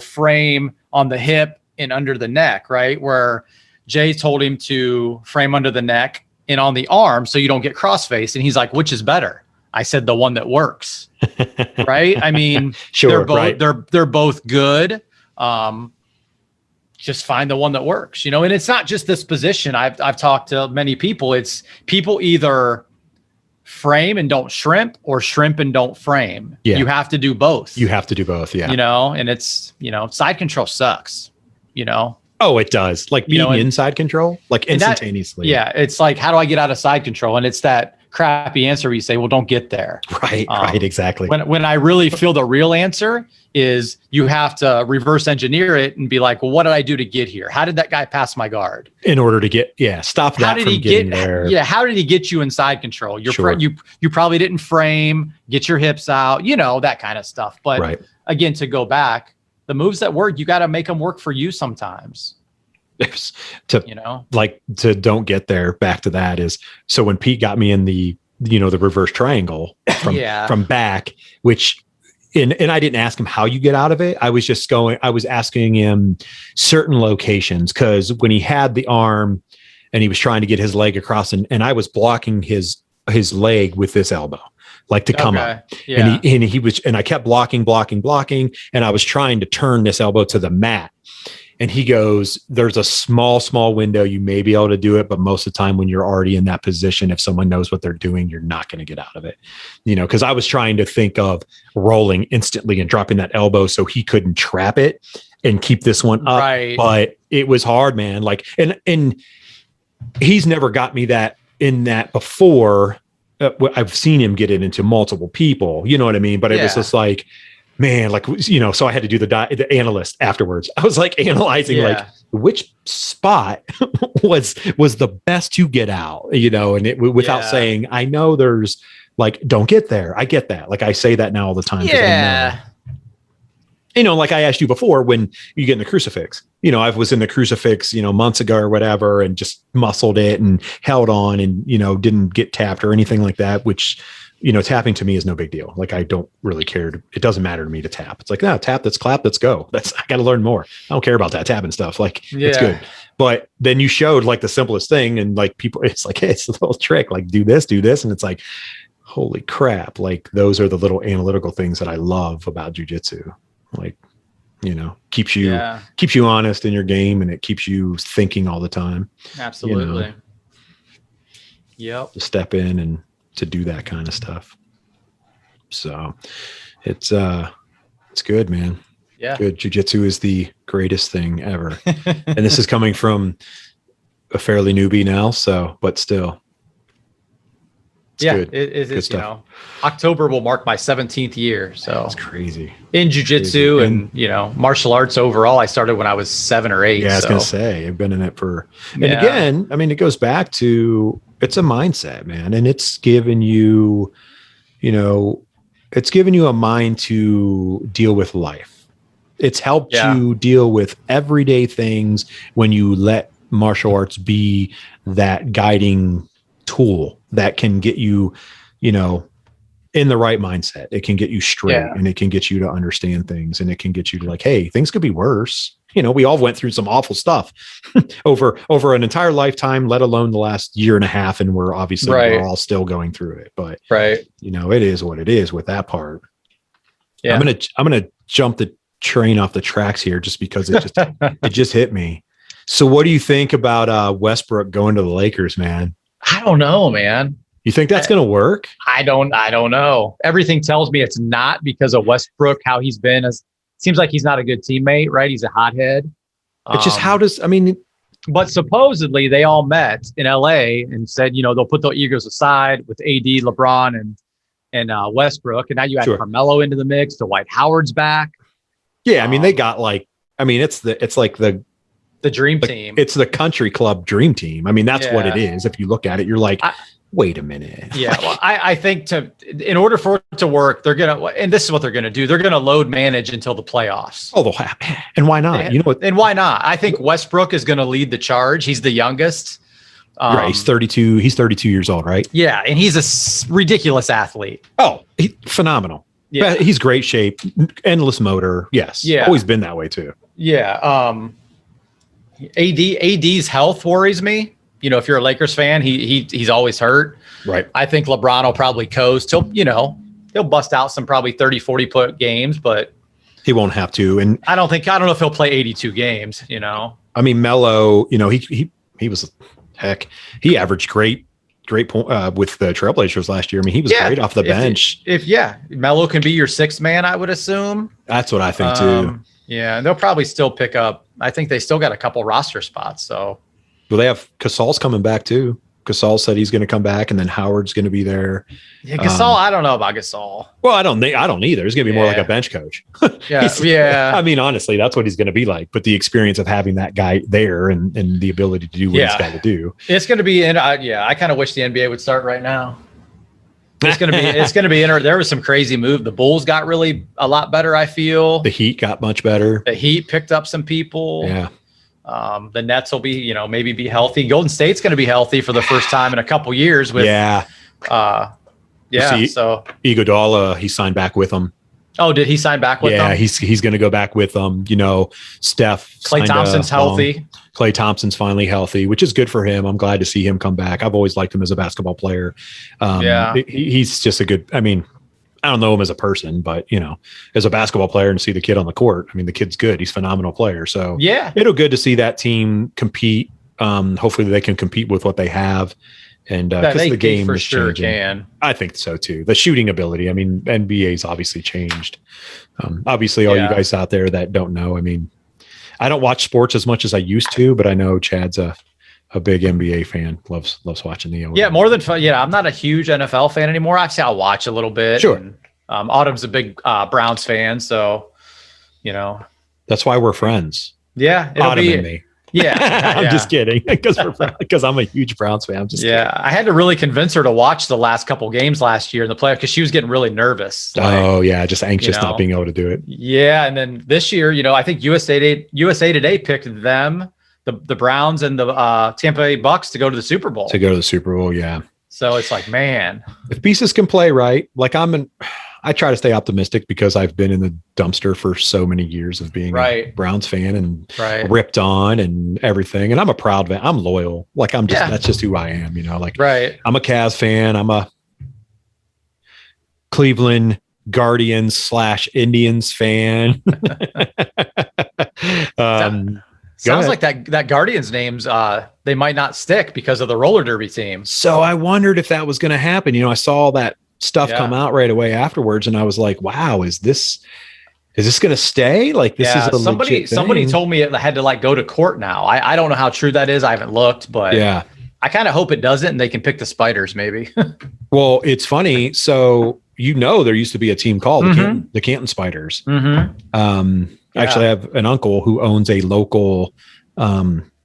frame on the hip and under the neck, right? Where Jay told him to frame under the neck and on the arm so you don't get crossface. And he's like, which is better? I said, the one that works. Right? I mean, sure, they're both good. Just find the one that works, and it's not just this position. I've talked to many people. It's people either frame and don't shrimp or shrimp and don't frame. Yeah. You have to do both. Yeah. And it's, side control sucks, Oh, it does. Being in side control, instantaneously. It's like, how do I get out of side control? And it's that crappy answer where you say, well, don't get there. Right, exactly. When I really feel the real answer is you have to reverse engineer it and be like, well, what did I do to get here? How did that guy pass my guard? In order to get, stop that from getting there. Yeah, how did he get you in side control? You probably didn't frame, get your hips out, that kind of stuff. But again, to go back, the moves that work, you got to make them work for you sometimes. To don't get there, back to that is, so when Pete got me in the reverse triangle from back, which and I didn't ask him how you get out of it. I was asking him certain locations, because when he had the arm and he was trying to get his leg across and I was blocking his leg with this elbow. like to come up. Yeah. And I kept blocking. And I was trying to turn this elbow to the mat. And he goes, there's a small window. You may be able to do it, but most of the time when you're already in that position, if someone knows what they're doing, you're not going to get out of it. Because I was trying to think of rolling instantly and dropping that elbow so he couldn't trap it and keep this one up. Right. But it was hard, man. Like, and he's never got me that in that before. I've seen him get it into multiple people, you know what I mean? But it was just like, man, like, so I had to do the analyst afterwards. I was like analyzing like which spot was the best to get out, and it without saying, I know there's like, don't get there. I get that. Like I say that now all the time. Yeah. Like I asked you before, when you get in the crucifix, I was in the crucifix, months ago or whatever, and just muscled it and held on and, didn't get tapped or anything like that, which, tapping to me is no big deal. Like, I don't really care. It doesn't matter to me to tap. It's like, no, tap, let's clap, let's go. I got to learn more. I don't care about that tapping stuff. Like, it's good. But then you showed like the simplest thing, and like people, it's like, hey, it's a little trick, like do this. And it's like, holy crap. Like those are the little analytical things that I love about jujitsu. Like, keeps you honest in your game, and it keeps you thinking all the time. Absolutely. Yep. To step in and to do that kind of stuff. So it's good, man. Yeah. Good. Jiu-jitsu is the greatest thing ever. And this is coming from a fairly newbie now. So, but still. It's good. It is, October will mark my 17th year. So it's crazy in jiu-jitsu and martial arts overall. I started when I was 7 or 8. Yeah, I was going to say, I've been in it for, and again, I mean, it goes back to, it's a mindset, man. And it's given you, it's given you a mind to deal with life. It's helped you deal with everyday things when you let martial arts be that guiding tool that can get you, in the right mindset. It can get you straight and it can get you to understand things, and it can get you to like, hey, things could be worse. We all went through some awful stuff over an entire lifetime, let alone the last year and a half. And we're obviously we're all still going through it, but it is what it is with that part. Yeah. I'm going to jump the train off the tracks here just because it just hit me. So what do you think about Westbrook going to the Lakers, man? I don't know, man. You think that's going to work? I don't know. Everything tells me it's not because of Westbrook, how he's been. Seems like he's not a good teammate, right? He's a hothead. It's just but supposedly they all met in LA and said, they'll put their egos aside with AD, LeBron, and Westbrook. And now you add Carmelo into the mix. Dwight Howard's back. Yeah. I mean, they got it's like the dream team. It's the country club dream team. I mean, that's what it is. If you look at it, you're like, wait a minute. Yeah. Well, I think in order for it to work, they're going to, and this is what they're going to do. They're going to load manage until the playoffs. Oh, and why not? And why not? I think Westbrook is going to lead the charge. He's the youngest. Right. He's 32. He's 32 years old, right? Yeah. And he's a ridiculous athlete. Oh, phenomenal. Yeah. He's great shape, endless motor. Yes. Yeah. Always been that way too. Yeah. AD's health worries me. If you're a Lakers fan, he's always hurt. Right. I think LeBron will probably coast. He'll bust out some probably 30, 40 point games, but he won't have to. And I don't know if he'll play 82 games, I mean, Melo, he was he averaged great point with the Trailblazers last year. I mean, he was great off the bench. Melo can be your sixth man, I would assume. That's what I think too. Yeah, and they'll probably still pick up. I think they still got a couple roster spots. So, well, they have Gasol's coming back too. Gasol said he's going to come back, and then Howard's going to be there. Yeah, Gasol. I don't know about Gasol. Well, I don't either. He's going to be more like a bench coach. Yeah. I mean, honestly, that's what he's going to be like. But the experience of having that guy there and the ability to do what he's got to do. It's going to be. I kind of wish the NBA would start right now. It's going to be. There was some crazy move. The Bulls got really a lot better. I feel the Heat got much better. The Heat picked up some people. Yeah. The Nets will be, maybe be healthy. Golden State's going to be healthy for the first time in a couple years. So Iguodala, he signed back with them. Oh, did he sign back with them? Yeah, he's going to go back with them. Steph. Klay Thompson's healthy. Klay Thompson's finally healthy, which is good for him. I'm glad to see him come back. I've always liked him as a basketball player. He's just a good. I mean, I don't know him as a person, but as a basketball player and to see the kid on the court, I mean, the kid's good. He's a phenomenal player. So yeah, it'll good to see that team compete. Hopefully they can compete with what they have. And because the game for sure changing. I think so too. The shooting ability. I mean, NBA's obviously changed. Obviously, all you guys out there that don't know, I mean, I don't watch sports as much as I used to, but I know Chad's a big NBA fan. Loves watching the. Yeah, more than fun. Yeah, I'm not a huge NFL fan anymore. Actually, I'll watch a little bit. Sure. And, Autumn's a big Browns fan, so that's why we're friends. Yeah, Autumn and me. Yeah, I'm just kidding because I'm a huge Browns fan. I'm just kidding. I had to really convince her to watch the last couple games last year in the playoffs because she was getting really nervous. Just anxious not being able to do it. Yeah, and then this year, I think USA Today picked them, the Browns and the Tampa Bay Bucks to go to the Super Bowl. Yeah. So it's like, man, if pieces can play right, like I try to stay optimistic because I've been in the dumpster for so many years of being a Browns fan and ripped on and everything. And I'm a proud fan. I'm loyal. Like that's just who I am, I'm a Cavs fan. I'm a Cleveland Guardians / Indians fan. Sounds like that Guardians names, they might not stick because of the roller derby team. So I wondered if that was going to happen. I saw that stuff come out right away afterwards, and I was like, wow, is this going to stay? Like, this is a somebody told me it had to go to court now. I don't know how true that is. I haven't looked, but I kind of hope it doesn't, and they can pick the Spiders maybe. Well, it's funny. So, there used to be a team called the Canton Spiders. Actually, I have an uncle who owns a local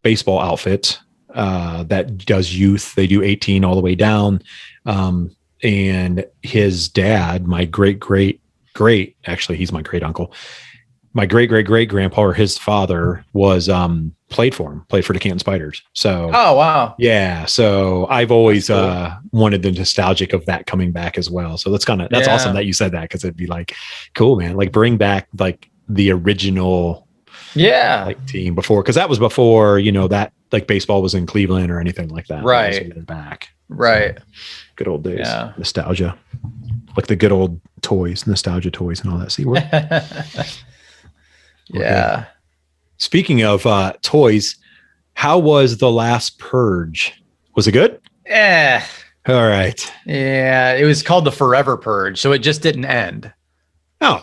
baseball outfit that does youth. They do 18 all the way down. And his dad, my great, actually, he's my great uncle. My great grandpa, or his father, was played for the Canton Spiders. So, oh wow, yeah. So I've always wanted the nostalgic of that coming back as well. So that's awesome that you said that, because it'd be like, cool, man. Like, bring back the original, team before, because that was before that baseball was in Cleveland or anything like that. Right, they're back. Right. Good old days. Yeah. Nostalgia. Like the good old toys, nostalgia toys and all that. See, we're yeah. Speaking of toys, how was The Last Purge? Was it good? Yeah. All right. Yeah. It was called the Forever Purge. So it just didn't end. Oh.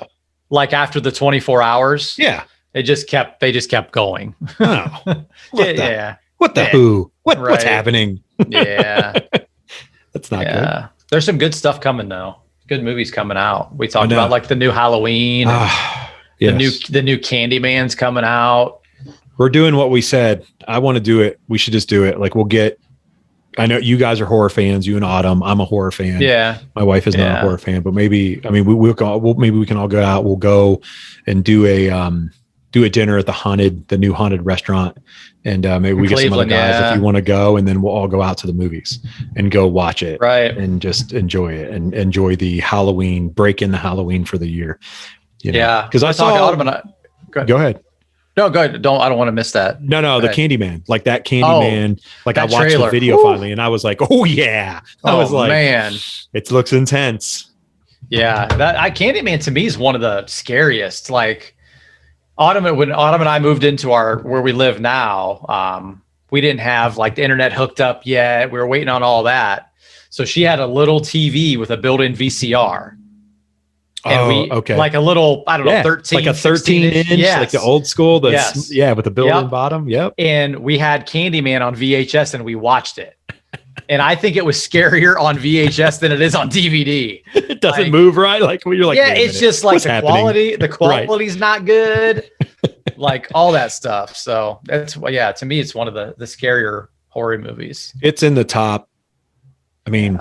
Like after the 24 hours. Yeah. They just kept going. Oh. What the Yeah. who? What's happening? Yeah. That's not good. There's some good stuff coming though. Good movies coming out. We talked about the new Halloween. Yes. The new Candyman's coming out. We're doing what we said. I want to do it. We should just do it. I know you guys are horror fans, you and Autumn. I'm a horror fan. Yeah. My wife is not a horror fan, but maybe we can all go out. We'll go and do a dinner at the new haunted restaurant. And maybe we get some other guys if you want to go, and then we'll all go out to the movies and go watch it. Right. And just enjoy it and enjoy the Halloween, break in the Halloween for the year. Yeah. Because I saw Autumn and go ahead. No, go ahead. I don't want to miss that. No, the Candyman, like that Candyman. I watched trailer. the video finally, and I was like, oh yeah. I was like, man, it looks intense. Yeah, Candyman to me is one of the scariest. Like when Autumn and I moved into where we live now, we didn't have the internet hooked up yet. We were waiting on all that. So she had a little TV with a built-in VCR. And like a little, I don't know, 13, like a 13-inch, like the old school, with the built-in bottom. Yep. And we had Candyman on VHS, and we watched it. And I think it was scarier on VHS than it is on DVD. It doesn't move right. Like when you're like, it's just like the quality's not good. Like all that stuff. So that's to me, it's one of the scarier horror movies. It's in the top. I mean,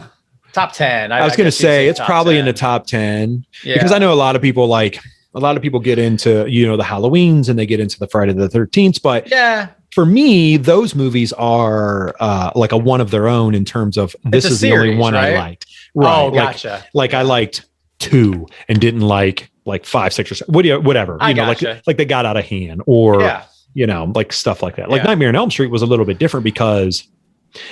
top 10. I was going to say it's probably 10. In the top 10 because I know a lot of people get into, the Halloweens and they get into the Friday the 13th, but for me, those movies are like a one of their own in terms of this is series, the only one I liked. Right. Oh, gotcha. Like I liked 2 and didn't like like 5, 6, or 7, whatever, I like gotcha. they got out of hand, or Yeah. like stuff like that. Like Yeah. Nightmare on Elm Street was a little bit different because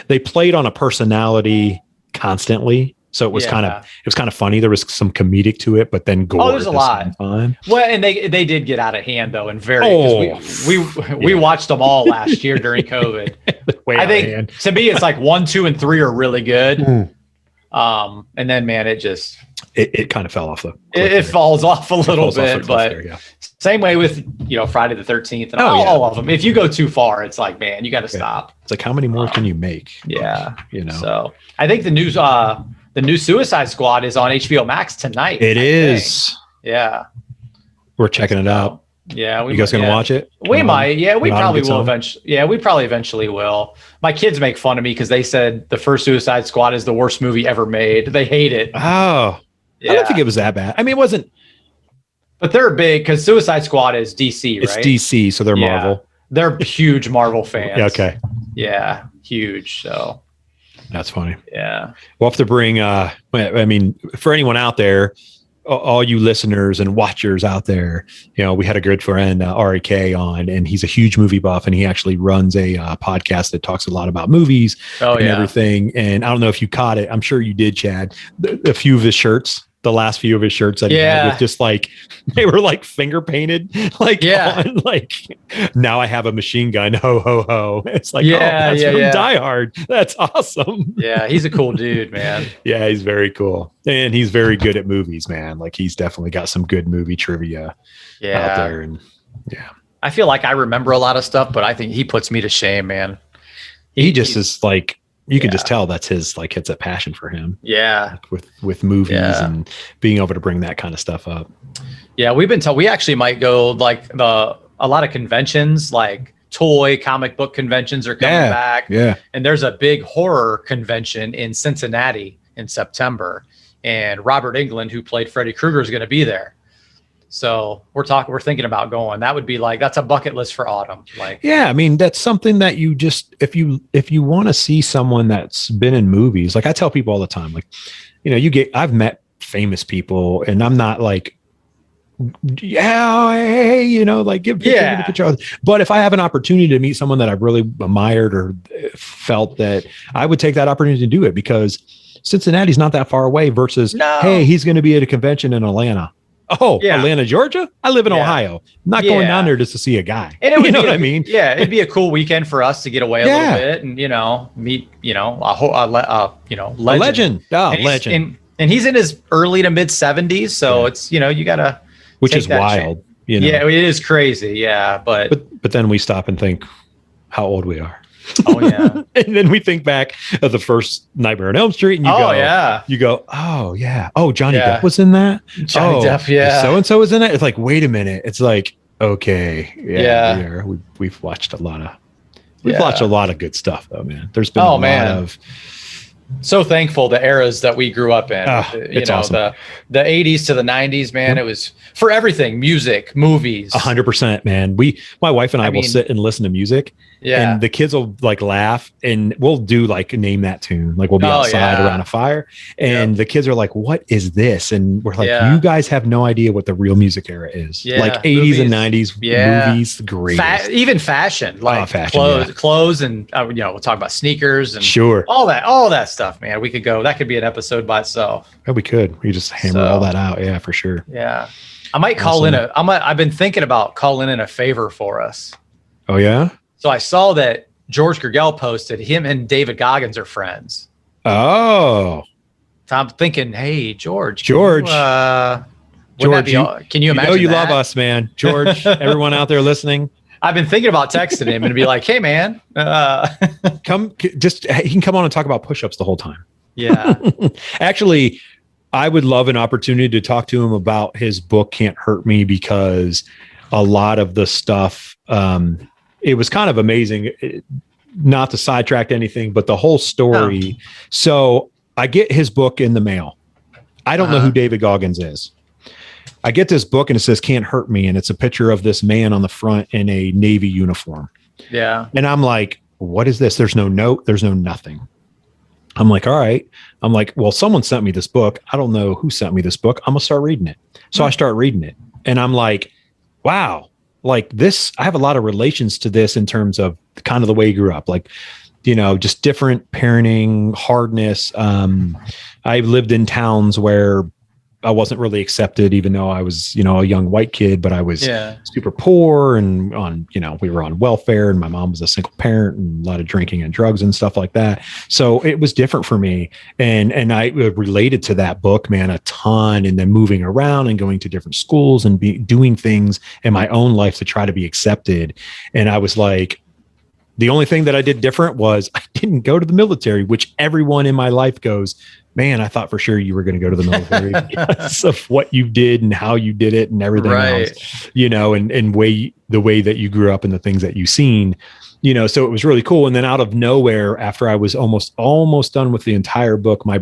they played on a personality constantly. So it was kind of funny. There was some comedic to it, but then gore. There's a lot. Time. Well, and they did get out of hand though, and we watched them all last year during COVID. I think to me it's like 1, 2, and 3 are really good. And then man, it kind of fell off it falls off a little bit, but same way with Friday the 13th and all of them. If you go too far, it's like, man, you got to stop. It's like, how many more can you make? Yeah, So I think the new Suicide Squad is on HBO Max tonight. It is. Yeah. We're checking it out. Yeah. You guys going to watch it? We might. Yeah, we probably will eventually. Yeah, we probably eventually will. My kids make fun of me because they said the first Suicide Squad is the worst movie ever made. They hate it. Oh, yeah. I don't think it was that bad. I mean, it wasn't. But they're big because Suicide Squad is DC, right? It's DC, so they're Marvel. They're huge Marvel fans. Okay. Yeah, huge. So. That's funny. Yeah. We'll have to bring, I mean, for anyone out there, all you listeners and watchers out there, we had a good friend, RAK, on, and he's a huge movie buff, and he actually runs a podcast that talks a lot about movies and everything. And I don't know if you caught it. I'm sure you did, Chad. A few of his shirts. The last few of his shirts that he had with just like, they were like finger painted, on, like, now I have a machine gun, ho ho ho. It's like, that's from Die Hard. That's awesome. Yeah, he's a cool dude, man. Yeah, he's very cool, and he's very good at movies, man. Like, he's definitely got some good movie trivia out there, and I feel like I remember a lot of stuff, but I think he puts me to shame, man. He just is like. You can just tell that's his, like, it's a passion for him. Yeah. Like with movies and being able to bring that kind of stuff up. Yeah. We've been told we actually might go like a lot of conventions, like toy comic book conventions are coming back. Yeah. And there's a big horror convention in Cincinnati in September, and Robert Englund, who played Freddy Krueger, is going to be there. So we're thinking about going. That would be like, that's a bucket list for autumn. Like, yeah, I mean, that's something that you just, if you want to see someone that's been in movies, like I tell people all the time, like, I've met famous people, and I'm not like, hey, like give a picture. But if I have an opportunity to meet someone that I really admired or felt, that I would take that opportunity to do it, because Cincinnati's not that far away versus, hey, he's going to be at a convention in Atlanta. Oh, Atlanta, Georgia? I live in Ohio. I'm not going down there just to see a guy. And you know what I mean? Yeah, it'd be a cool weekend for us to get away a little bit and, meet, a legend. Oh, legend. And he's in his early to mid 70s. So it's, you got to. Which is wild. Yeah, it is crazy. Yeah. But then we stop and think how old we are. Oh, yeah. And then we think back of the first Nightmare on Elm Street, and you go, oh, yeah. Oh, Johnny Depp was in that? Johnny Depp, so-and-so was in it? It's like, wait a minute. It's like, okay. Yeah. We've watched a lot of good stuff, though, man. There's been a lot of... So thankful the eras that we grew up in. It's awesome. The 80s to the 90s, man. It was for everything: music, movies. 100%, man. My wife and I will sit and listen to music. Yeah. And the kids will like laugh, and we'll do like name that tune. Like we'll be outside around a fire, and the kids are like, "What is this?" And we're like, "You guys have no idea what the real music era is. Like 80s and 90s movies, great. Even fashion, like clothes, and we'll talk about sneakers and all that stuff, man. We could go. That could be an episode by itself. Yeah, we could. We just hammer all that out. Yeah, for sure. Yeah, I might call in I've been thinking about calling in a favor for us. Oh yeah. So I saw that George Gergel posted him and David Goggins are friends. Oh. So I'm thinking, hey, George. George, can you imagine? You love us, man. George, everyone out there listening. I've been thinking about texting him and be like, hey, man. He can come on and talk about push-ups the whole time. Yeah. Actually, I would love an opportunity to talk to him about his book, Can't Hurt Me, because a lot of the stuff, it was kind of amazing, not to sidetrack anything, but the whole story. No. So I get his book in the mail. I don't know who David Goggins is. I get this book and it says Can't Hurt Me. And it's a picture of this man on the front in a Navy uniform. Yeah. And I'm like, what is this? There's no note. There's no nothing. I'm like, all right. I'm like, well, someone sent me this book. I don't know who sent me this book. I'm gonna start reading it. So I start reading it, and I'm like, wow, like this, I have a lot of relations to this in terms of kind of the way you grew up, like, just different parenting, hardness. I lived in towns where I wasn't really accepted, even though I was, a young white kid, but I was super poor and we were on welfare, and my mom was a single parent and a lot of drinking and drugs and stuff like that. So it was different for me. And I related to that book, man, a ton. And then moving around and going to different schools and doing things in my own life to try to be accepted. And I was like, the only thing that I did different was I didn't go to the military, which everyone in my life goes, man, I thought for sure you were going to go to the military because of what you did and how you did it and everything else, and the way that you grew up and the things that you've seen, so it was really cool. And then out of nowhere, after I was almost done with the entire book, my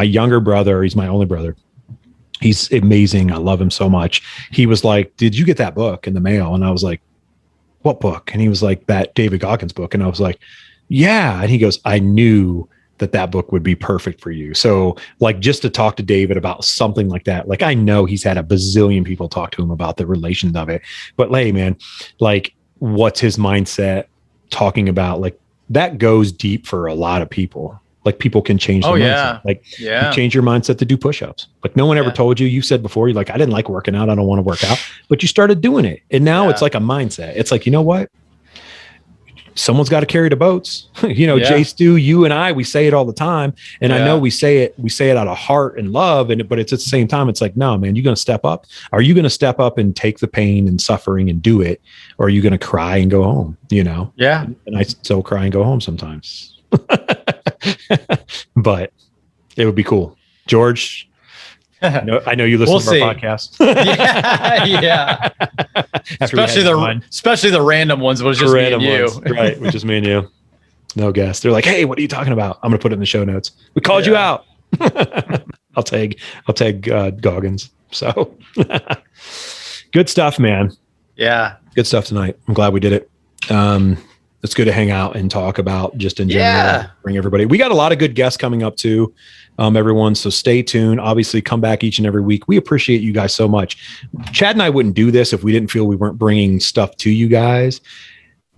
younger brother, he's my only brother. He's amazing. I love him so much. He was like, did you get that book in the mail? And I was like, what book? And he was like, that David Goggins book. And I was like, yeah. And he goes, I knew that book would be perfect for you. So like, just to talk to David about something like that, like, I know he's had a bazillion people talk to him about the relations of it, but hey, man, like, what's his mindset talking about? Like, that goes deep for a lot of people. Like, people can change their mindset. Like, you change your mindset to do push-ups. Like, no one ever told you. You said before, you're like, I didn't like working out. I don't want to work out. But you started doing it. And now it's like a mindset. It's like, you know what? Someone's got to carry the boats. Jay Stu, you and I, we say it all the time. And I know we say it out of heart and love. But it's at the same time, it's like, no, man, you're going to step up. Are you going to step up and take the pain and suffering and do it? Or are you going to cry and go home? Yeah. And I still cry and go home sometimes. But it would be cool. George, I know you listen to our podcast. yeah. Especially the random ones, was just me and you. Right, which is me and you. No guest. They're like, hey, what are you talking about? I'm going to put it in the show notes. We called you out. I'll tag Goggins. So good stuff, man. Yeah. Good stuff tonight. I'm glad we did it. It's good to hang out and talk about just in general, bring everybody. We got a lot of good guests coming up too, everyone. So stay tuned. Obviously come back each and every week. We appreciate you guys so much. Chad and I wouldn't do this if we didn't feel we weren't bringing stuff to you guys,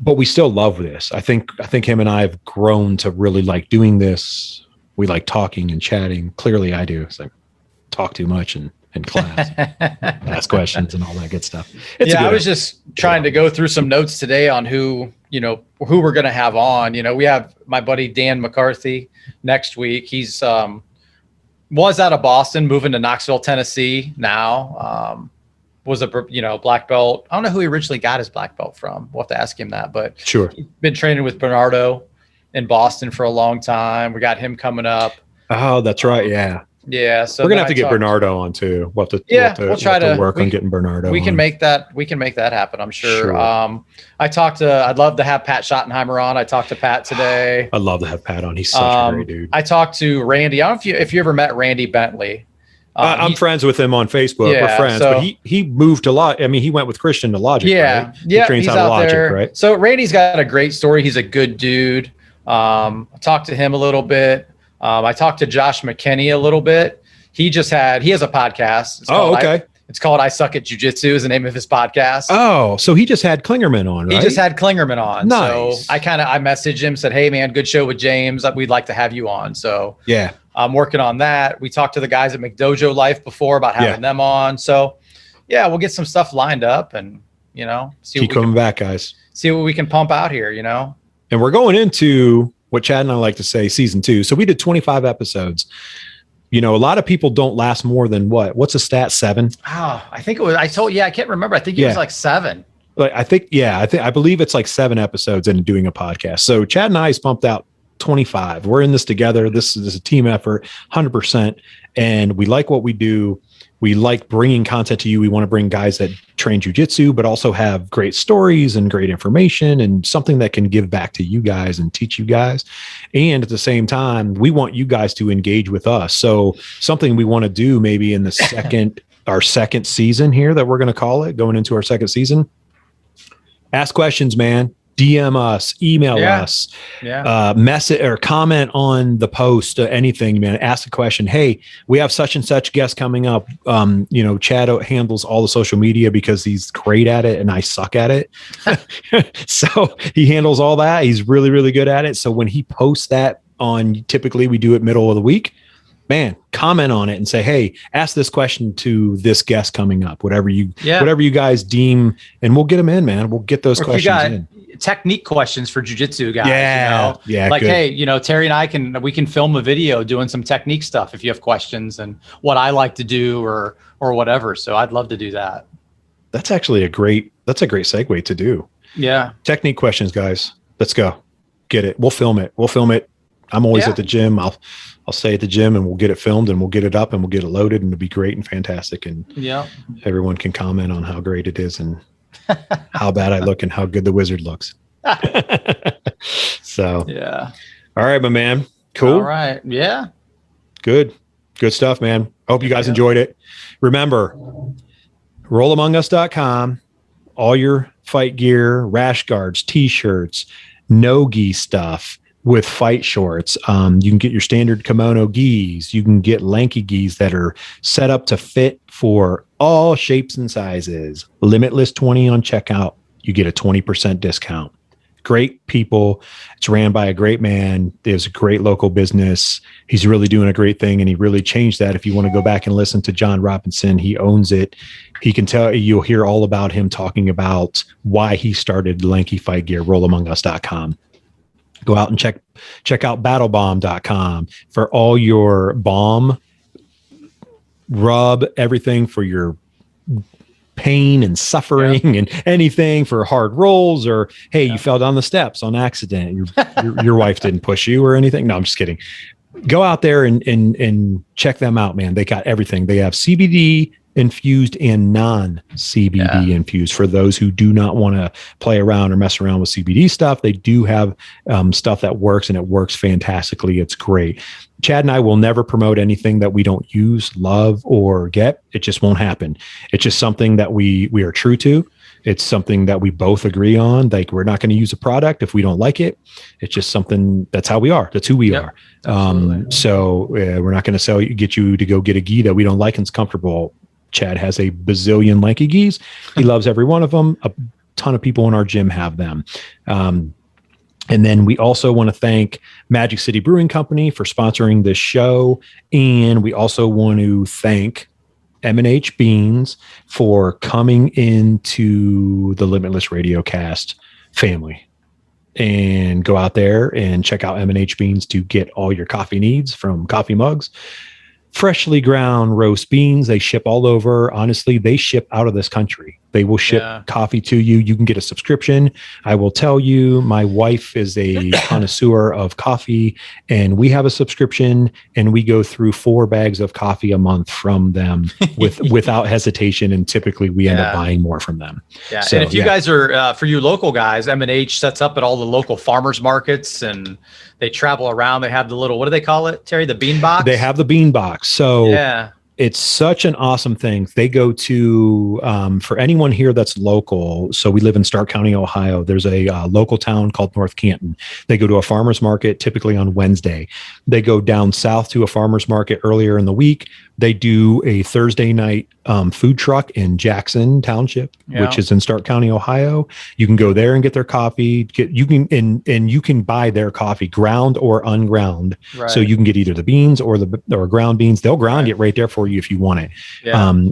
but we still love this. I think him and I have grown to really like doing this. We like talking and chatting. Clearly I do. It's like talk too much and in class, ask questions and all that good stuff. I was just trying to go through some notes today on who we're going to have on. We have my buddy Dan Mccarthy next week. He's was out of Boston, moving to Knoxville, Tennessee now. Was a black belt. I don't know who he originally got his black belt from. We'll have to ask him that, but sure. He's been training with Bernardo in Boston for a long time. We got him coming up. Oh, that's right. Yeah. Yeah, so we're gonna have to get Bernardo on too. We'll try to work on getting Bernardo. We can make that happen. I'm sure. I'd love to have Pat Schottenheimer on. I talked to Pat today. I'd love to have Pat on. He's such a great dude. I talked to Randy. I don't know if you ever met Randy Bentley. I'm friends with him on Facebook. We're friends, but he moved a lot. I mean, he went with Christian to Logic. Yeah, right? He trains out of Logic, there. Right? So Randy's got a great story. He's a good dude. I talked to him a little bit. I talked to Josh McKinney a little bit. He has a podcast. It's called I Suck at Jiu-Jitsu is the name of his podcast. Oh, so he just had Klingerman on, right? He just had Klingerman on. Nice. So I messaged him, said, hey man, good show with James. We'd like to have you on. So yeah, I'm working on that. We talked to the guys at McDojo Life before about having them on. So yeah, we'll get some stuff lined up and, keep coming back, guys. See what we can pump out here, And we're going into what Chad and I like to say, season 2. So we did 25 episodes. A lot of people don't last more than what's a stat, 7? Oh, I think it was, I can't remember. I think it was like 7. I believe it's like 7 episodes into doing a podcast. So Chad and I's pumped out 25. We're in this together. This is a team effort, 100%. And we like what we do. We like bringing content to you. We want to bring guys that train jiu-jitsu, but also have great stories and great information and something that can give back to you guys and teach you guys. And at the same time, we want you guys to engage with us. So something we want to do maybe in the our second season here that we're going to call it, going into our second season. Ask questions, man. DM us, email us, message or comment on the post, anything, man. Ask a question. Hey, we have such and such guest coming up. Chad handles all the social media because he's great at it and I suck at it. So he handles all that. He's really, really good at it. So when he posts that typically we do it middle of the week, man, comment on it and say, hey, ask this question to this guest coming up, whatever you guys deem, and we'll get them in, man. We'll get those questions in. Technique questions for jiu-jitsu guys. Yeah. Like, good. hey, Terry and we can film a video doing some technique stuff if you have questions and what I like to do or whatever. So I'd love to do that. That's actually a great segue to do. Yeah. Technique questions, guys. Let's go. Get it. We'll film it. I'm always at the gym. I'll stay at the gym and we'll get it filmed and we'll get it up and we'll get it loaded and it'll be great and fantastic. And everyone can comment on how great it is and how bad I look and how good the wizard looks. So, yeah. All right, my man. Cool. All right. Yeah. Good stuff, man. I hope you guys enjoyed it. Remember, rollamongus.com, all your fight gear, rash guards, t-shirts, no-gi stuff with fight shorts. You can get your standard kimono gis. You can get lanky gis that are set up to fit for all shapes and sizes. Limitless 20 on checkout. You get a 20% discount. Great people. It's ran by a great man. There's a great local business. He's really doing a great thing, and he really changed that. If you want to go back and listen to John Robinson, he owns it. He can tell you'll hear all about him talking about why he started Lanky Fight Gear. RollAmongUs.com. Go out and check out battlebomb.com for all your balm, rub, everything for your pain and suffering and anything for hard rolls, or hey, you fell down the steps on accident. Your wife didn't push you or anything. No, I'm just kidding. Go out there and check them out, man. They got everything. They have CBD infused and non-CBD infused. For those who do not want to play around or mess around with CBD stuff, they do have stuff that works, and it works fantastically. It's great. Chad and I will never promote anything that we don't use, love, or get. It just won't happen. It's just something that we are true to. It's something that we both agree on. Like, we're not going to use a product if we don't like it. It's just something, that's how we are. That's who we are. So we're not going to get you to go get a gi that we don't like and it's comfortable. Chad has a bazillion lanky gis. He loves every one of them. A ton of people in our gym have them. And then we also want to thank Magic City Brewing Company for sponsoring this show. And we also want to thank M&H Beans for coming into the Limitless Radiocast family. And go out there and check out M&H Beans to get all your coffee needs, from coffee mugs, freshly ground roast beans. They ship all over. Honestly, they ship out of this country. They will ship coffee to you. You can get a subscription. I will tell you, my wife is a connoisseur of coffee, and we have a subscription, and we go through 4 bags of coffee a month from them without hesitation. And typically we end up buying more from them. Yeah. So, and if you guys are, for you local guys, M&H sets up at all the local farmers markets, and they travel around. They have the little, what do they call it, Terry? The bean box? They have the bean box. So it's such an awesome thing. They go to, for anyone here that's local. So we live in Stark County, Ohio. There's a local town called North Canton. They go to a farmer's market typically on Wednesday. They go down south to a farmer's market earlier in the week. They do a Thursday night food truck in Jackson Township, which is in Stark County, Ohio. You can go there and get their coffee. You can buy their coffee, ground or unground. Right. So you can get either the beans or ground beans. They'll ground it right there for you if you want it.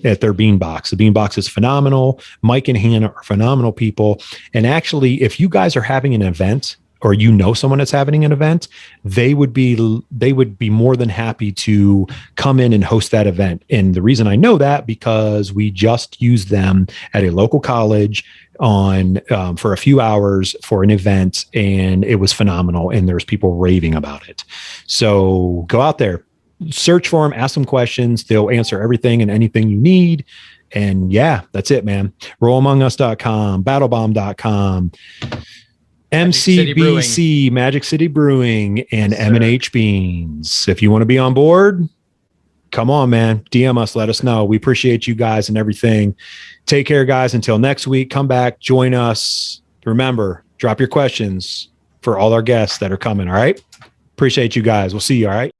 At their bean box. The bean box is phenomenal. Mike and Hannah are phenomenal people. And actually, if you guys are having an event, or you know someone that's having an event, they would be more than happy to come in and host that event. And the reason I know that, because we just used them at a local college for a few hours for an event, and it was phenomenal. And there's people raving about it. So go out there, search for them, ask them questions. They'll answer everything and anything you need. And that's it, man. RollAmongUs.com, BattleBomb.com. MCBC, Magic City Brewing, and M&H Beans. If you want to be on board, come on, man. DM us, let us know. We appreciate you guys and everything. Take care, guys. Until next week, come back, join us. Remember, Drop your questions for all our guests that are coming. All right. Appreciate you guys. We'll see you. All right.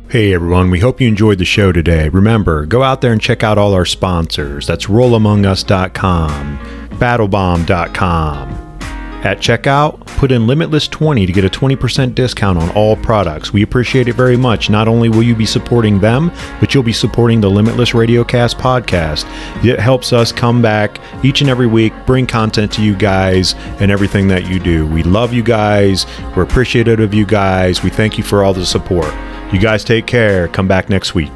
Hey everyone, we hope you enjoyed the show today. Remember, go out there and check out all our sponsors. That's RollAmongUs.com, BattleBomb.com. At checkout, put in LimitLess20 to get a 20% discount on all products. We appreciate it very much. Not only will you be supporting them, but you'll be supporting the Limitless Radiocast podcast. It helps us come back each and every week, bring content to you guys and everything that you do. We love you guys. We're appreciative of you guys. We thank you for all the support. You guys take care. Come back next week.